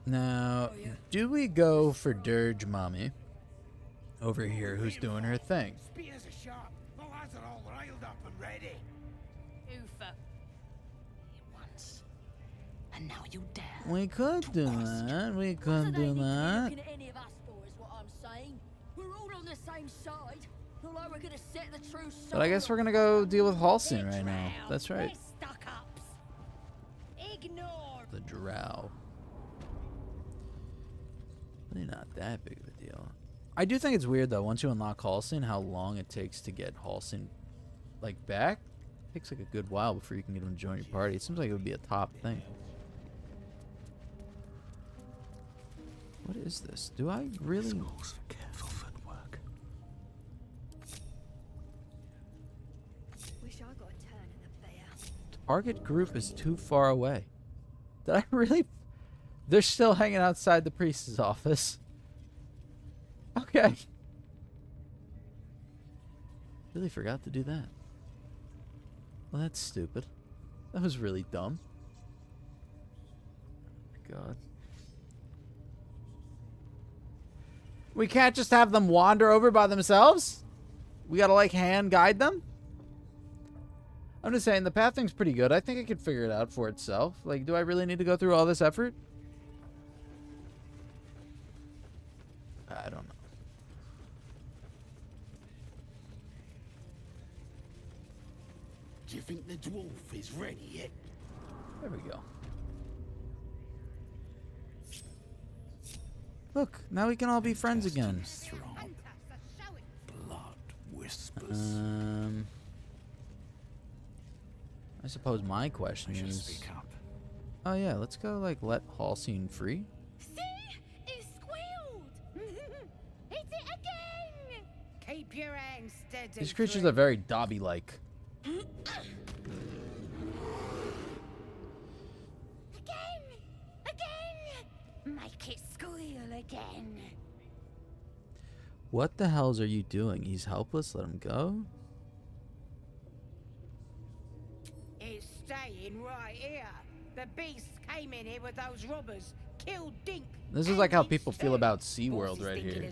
Now, do we go for Dirge Mommy over here who's doing her thing? Spears are sharp. The lads are all riled up and ready. Oofa. Once. And now you dare. We could do that. We could do that. Looking at any of us for is what I'm saying. We're all on the same side. Although we're gonna set the true soul. But I guess we're gonna go deal with Halcyon right now. That's right. Stuck-ups. Ignore. The drow. Really not that big of a deal. I do think it's weird though, once you unlock Halcyon, how long it takes to get Halcyon like back. It takes like a good while before you can get him to join your party. It seems like it would be a top thing. What is this? Do I really? Calls for careful footwork. Wish I got a turn in the bear. Target group is too far away. Did I really? They're still hanging outside the priest's office. Okay. Really forgot to do that. Well, that's stupid. That was really dumb. Oh my God. We can't just have them wander over by themselves? We gotta, like, hand guide them? I'm just saying, the pathing's pretty good. I think I could figure it out for itself. Like, do I really need to go through all this effort? I don't know. Do you think the dwarf is ready yet? There we go. Look, now we can all be friends again. Blood whispers. I suppose my question is... Speak up. Oh yeah, let's go, like, let Halcyon free. See? It squealed! Hit it again! Keep your hands steady. These creatures are very Dobby-like. Again! Make it squeal again. What the hells are you doing? He's helpless, let him go? It's staying right here. The beast came in here with those robbers, killed Dink. This is like how people feel about SeaWorld right here.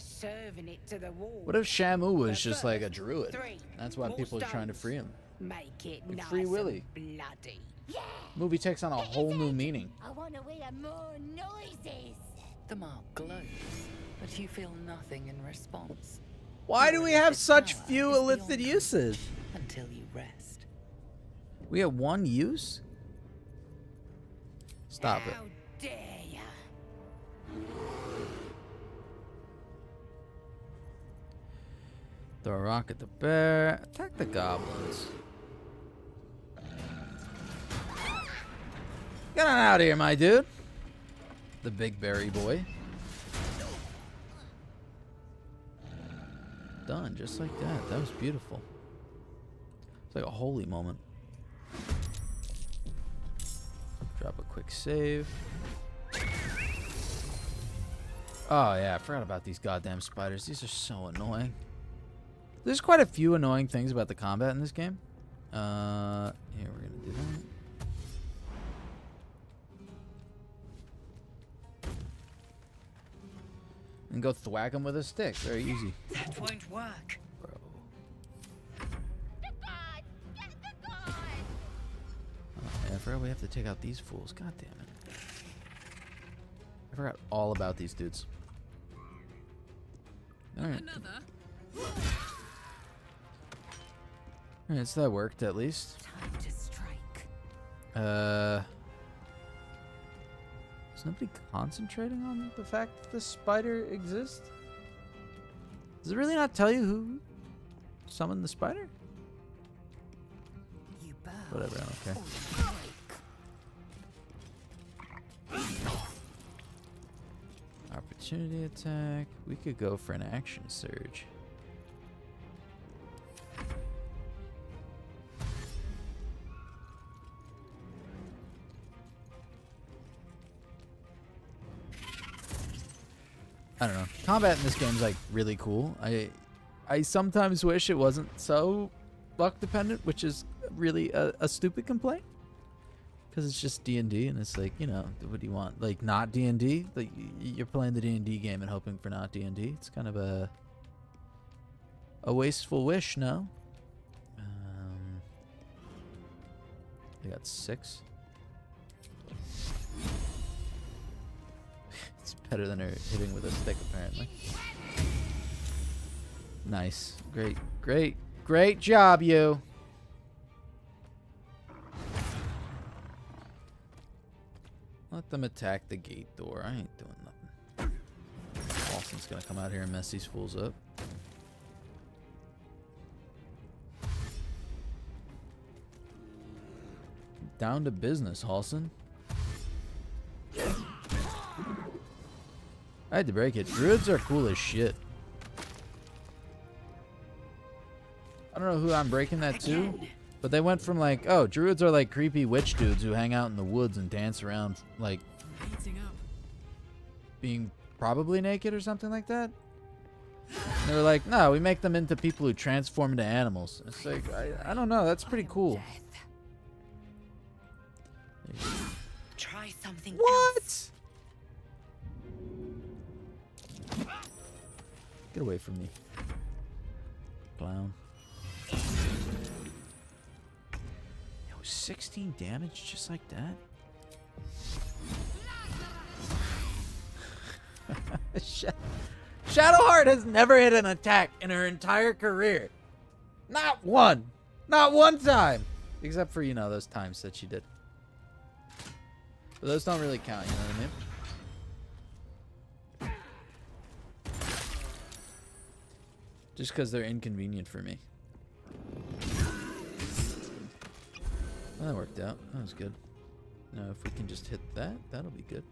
What if Shamu was just like a druid? That's why people are trying to free him. Make it Like nice Free Willy. and bloody. Yeah. Movie takes on a whole new meaning. I want to hear more noises. The mark glows, but you feel nothing in response. Why do we have such few illicit uses? Until you rest. We have one use? Stop it. How dare ya? Throw a rock at the bear. Attack the goblins. Get on out of here, my dude. The big berry boy. Done, just like that. That was beautiful. It's like a holy moment. Drop a quick save. Oh yeah, I forgot about these goddamn spiders. These are so annoying. There's quite a few annoying things about the combat in this game. Here, we're gonna do that. And go thwack him with a stick. Very easy. That won't work. Bro. Yeah, I forgot we have to take out these fools. God damn it. I forgot all about these dudes. Alright. Alright, so that worked at least. Time to strike. Is nobody concentrating on the fact that the spider exists? Does it really not tell you who summoned the spider? You bow. Whatever, I don't care. Opportunity attack. We could go for an action surge. I don't know. Combat in this game is like really cool. I sometimes wish it wasn't so luck dependent, which is really a stupid complaint. Because it's just D&D, and it's like, you know, what do you want? Like, not D&D? Like, you're playing the D&D game and hoping for not D&D. It's kind of a wasteful wish, no? They got 6. It's better than her hitting with a stick, apparently. Nice. Great, great, great job, you. Let them attack the gate door. I ain't doing nothing. Halson's gonna come out here and mess these fools up. Down to business, Halson. I had to break it. Druids are cool as shit. I don't know who I'm breaking that to, but they went from like, oh, druids are like creepy witch dudes who hang out in the woods and dance around, like being probably naked or something like that. And they were like, no, we make them into people who transform into animals. It's like, I don't know, that's pretty cool. Try something else. Get away from me, clown. Yo, 16 damage just like that? Shadowheart has never hit an attack in her entire career. Not one. Not one time. Except for, you know, those times that she did. But those don't really count, you know what I mean? Just because they're inconvenient for me. Well, that worked out. That was good. Now, if we can just hit that, that'll be good.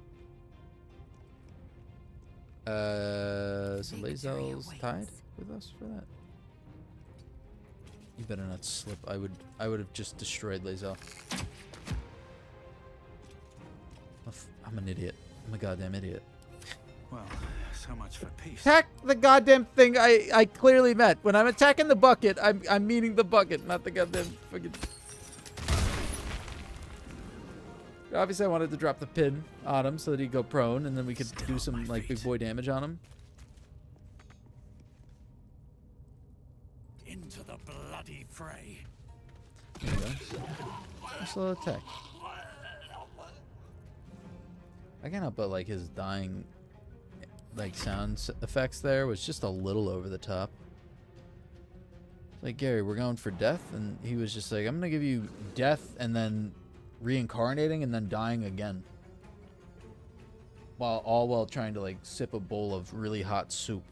So Lazel's tied with us for that. You better not slip. I would have just destroyed Lazel. I'm an idiot. I'm a goddamn idiot. Well, so much for peace. Attack the goddamn thing I clearly meant. When I'm attacking the bucket, I'm meaning the bucket, not the goddamn fucking... Obviously, I wanted to drop the pin on him so that he'd go prone, and then we could do some like big boy damage on him. Into the bloody fray. There you go. Nice little attack. I can't help but like his dying, like sound effects there was just a little over the top. Like, Gary, we're going for death, and he was just like, I'm gonna give you death and then reincarnating and then dying again, while trying to like sip a bowl of really hot soup.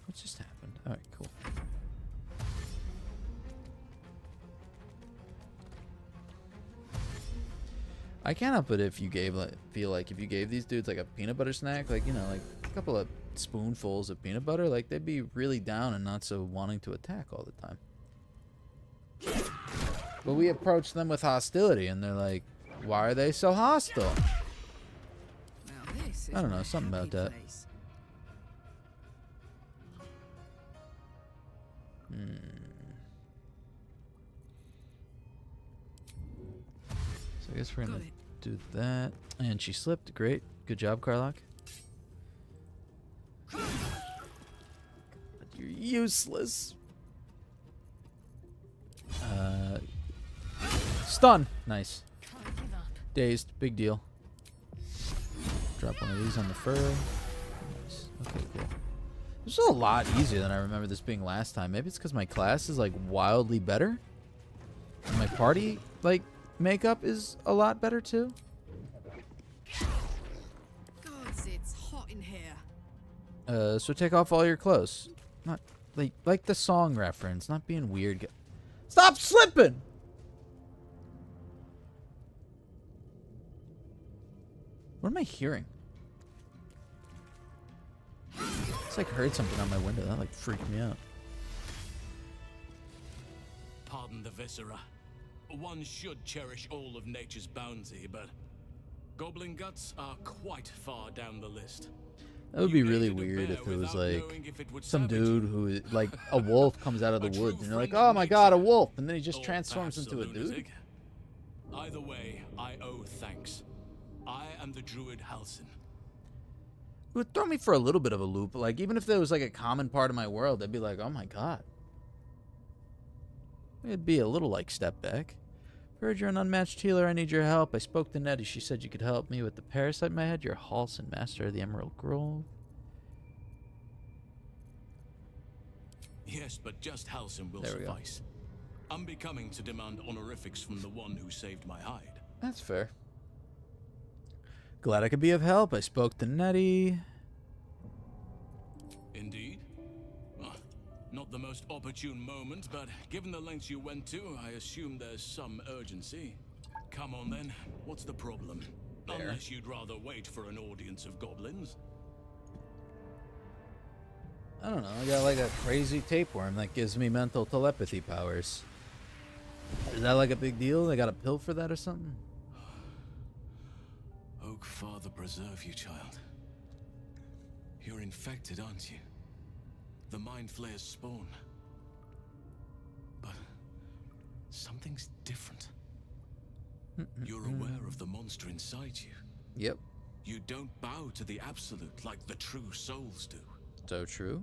What just happened? All right, cool. I can't help it if you gave feel like if you gave these dudes like a peanut butter snack, like, you know, like a couple of spoonfuls of peanut butter, like they'd be really down and not so wanting to attack all the time. But we approach them with hostility and they're like, why are they so hostile? I don't know, something about that. So I guess we're gonna do that. And she slipped. Great. Good job, Karlach. You're useless. Stun. Nice. Dazed. Big deal. Drop one of these on the fur. Nice. Okay, cool. This is a lot easier than I remember this being last time. Maybe it's because my class is like wildly better. And my party like makeup is a lot better too. Gods, it's hot in here. So take off all your clothes. Not like the song reference, not being weird. Stop slipping! What am I hearing? It's like heard something on my window. That like freaked me out. Pardon the viscera. One should cherish all of nature's bounty, but goblin guts are quite far down the list. That would be really weird if it was like some dude who, like, a wolf comes out of the woods and you're like, oh my god, a wolf, and then he just transforms into a dude. Either way, I owe thanks. I am the druid Halsin. It would throw me for a little bit of a loop. Like, even if there was like a common part of my world, I'd be like, oh my god. It'd be a little like step back. Heard you're an unmatched healer. I need your help. I spoke to Nettie. She said you could help me with the parasite in my head. You're Halsin, master of the Emerald Grove. Yes, but just Halsin will suffice. Unbecoming to demand honorifics from the one who saved my hide. That's fair. Glad I could be of help. I spoke to Nettie. Indeed. Not the most opportune moment, but given the lengths you went to, I assume there's some urgency. come on then. What's the problem? There. Unless you'd rather wait for an audience of goblins. I don't know. I got like a crazy tapeworm that gives me mental telepathy powers. Is that like a big deal? They got a pill for that or something? Oak Father preserve you, child. You're infected, aren't you? The Mind Flayer's spawn. But something's different. You're aware of the monster inside you. Yep. You don't bow to the Absolute like the true souls do. So true.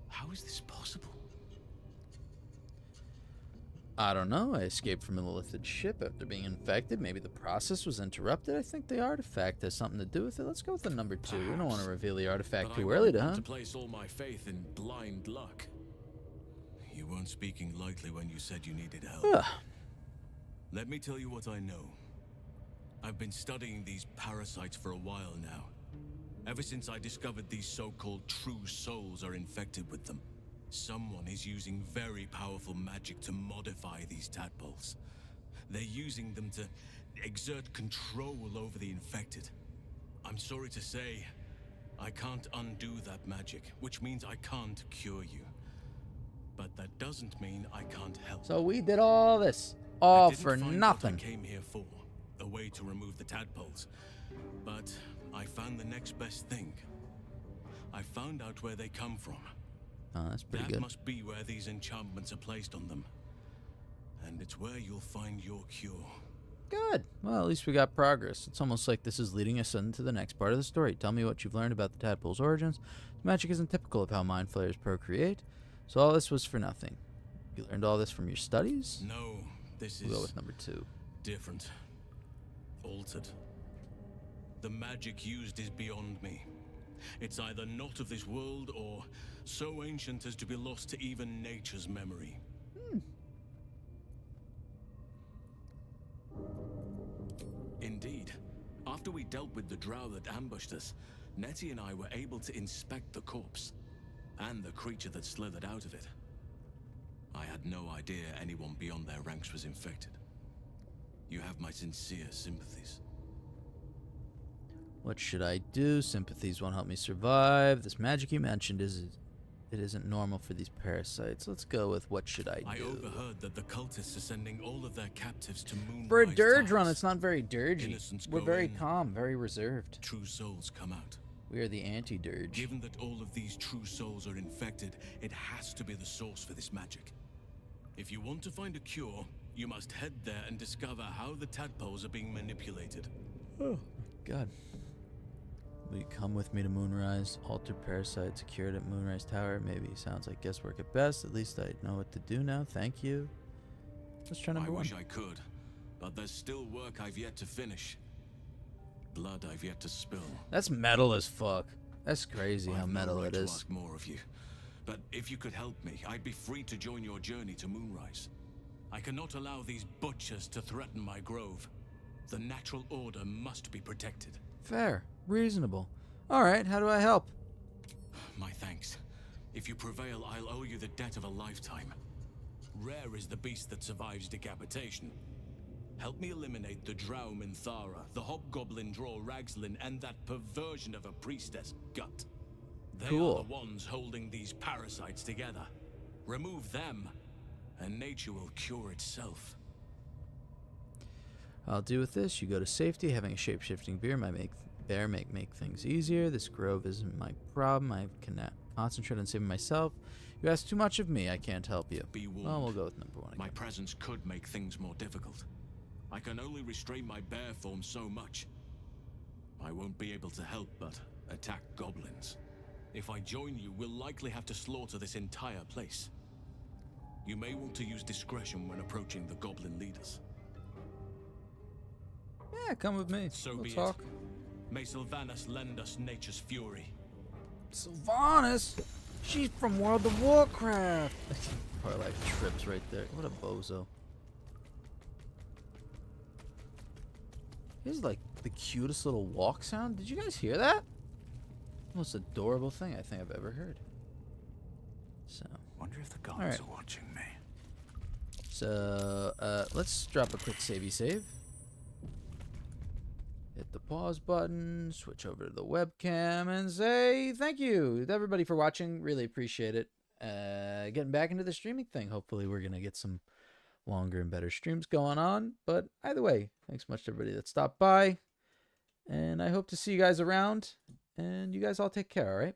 How is this possible? I don't know. I escaped from a Lilithid ship after being infected. Maybe the process was interrupted. I think the artifact has something to do with it. Let's go with the number 2. We don't want to reveal the artifact But too I early, won't want huh? to place all my faith in blind luck. You weren't speaking lightly when you said you needed help. Let me tell you what I know. I've been studying these parasites for a while now. Ever since I discovered these so-called true souls are infected with them. Someone is using very powerful magic to modify these tadpoles. They're using them to exert control over the infected. I'm sorry to say, I can't undo that magic, which means I can't cure you. But that doesn't mean I can't help. So we did all this, all for nothing. What I came here for, a way to remove the tadpoles. But I found the next best thing. I found out where they come from. Oh, that's pretty That good. must be where these enchantments are placed on them. And it's where you'll find your cure. Good. Well, at least we got progress. It's almost like this is leading us into the next part of the story. Tell me what you've learned about the tadpole's origins. Magic isn't typical of how mind flayers procreate, so all this was for nothing. You learned all this from your studies? No, this We'll is go with number 2. different. Altered. The magic used is beyond me. It's either not of this world or so ancient as to be lost to even nature's memory. Indeed. After we dealt with the drow that ambushed us, Nettie and I were able to inspect the corpse and the creature that slithered out of it. I had no idea anyone beyond their ranks was infected. You have my sincere sympathies. What should I do? Sympathies won't help me survive. This magic you mentioned isn't normal for these parasites. Let's go with what should I do? I overheard that the cultists are sending all of their captives to Moonrise. For a dirge Towers. run, it's not very dirgy. Innocents We're go very in, calm, very reserved. True souls come out. We are the anti-dirge. Given that all of these true souls are infected, it has to be the source for this magic. If you want to find a cure, you must head there and discover how the tadpoles are being manipulated. Oh, God. Will you come with me to Moonrise? Altered parasite secured at Moonrise Tower. Maybe sounds like guesswork at best. At least I know what to do now. Thank you. Let's try number 1. I wish I could, but there's still work I've yet to finish. Blood I've yet to spill. That's metal as fuck. That's crazy how I've metal no right it to is. ask more of you, but if you could help me, I'd be free to join your journey to Moonrise. I cannot allow these butchers to threaten my grove. The natural order must be protected. Fair. Reasonable. Alright, how do I help? My thanks. If you prevail, I'll owe you the debt of a lifetime. Rare is the beast that survives decapitation. Help me eliminate the Drow Minthara, the Hobgoblin Draw Ragslin, and that perversion of a priestess, Gut. They Cool. are the ones holding these parasites together. Remove them, and nature will cure itself. I'll deal with this. You go to safety. Having a shape-shifting bear might make things easier. This grove isn't my problem. I can concentrate on saving myself. You ask too much of me. I can't help you. Be warned. Well, we'll go with number 1 again. My presence could make things more difficult. I can only restrain my bear form so much. I won't be able to help but attack goblins. If I join you, we'll likely have to slaughter this entire place. You may want to use discretion when approaching the goblin leaders. Yeah, come with me. So we'll be talk. it. May Sylvanas lend us nature's fury. Sylvanas? She's from World of Warcraft. Probably like trips right there. What a bozo. Here's like the cutest little walk sound. Did you guys hear that? Most adorable thing I think I've ever heard. So. Wonder if the gods Alright. are watching me. So, let's drop a quick savey save. hit the pause button, switch over to the webcam, and say thank you to everybody for watching. Really appreciate it. Getting back into the streaming thing. Hopefully we're going to get some longer and better streams going on. But either way, thanks much to everybody that stopped by. And I hope to see you guys around. And you guys all take care, all right?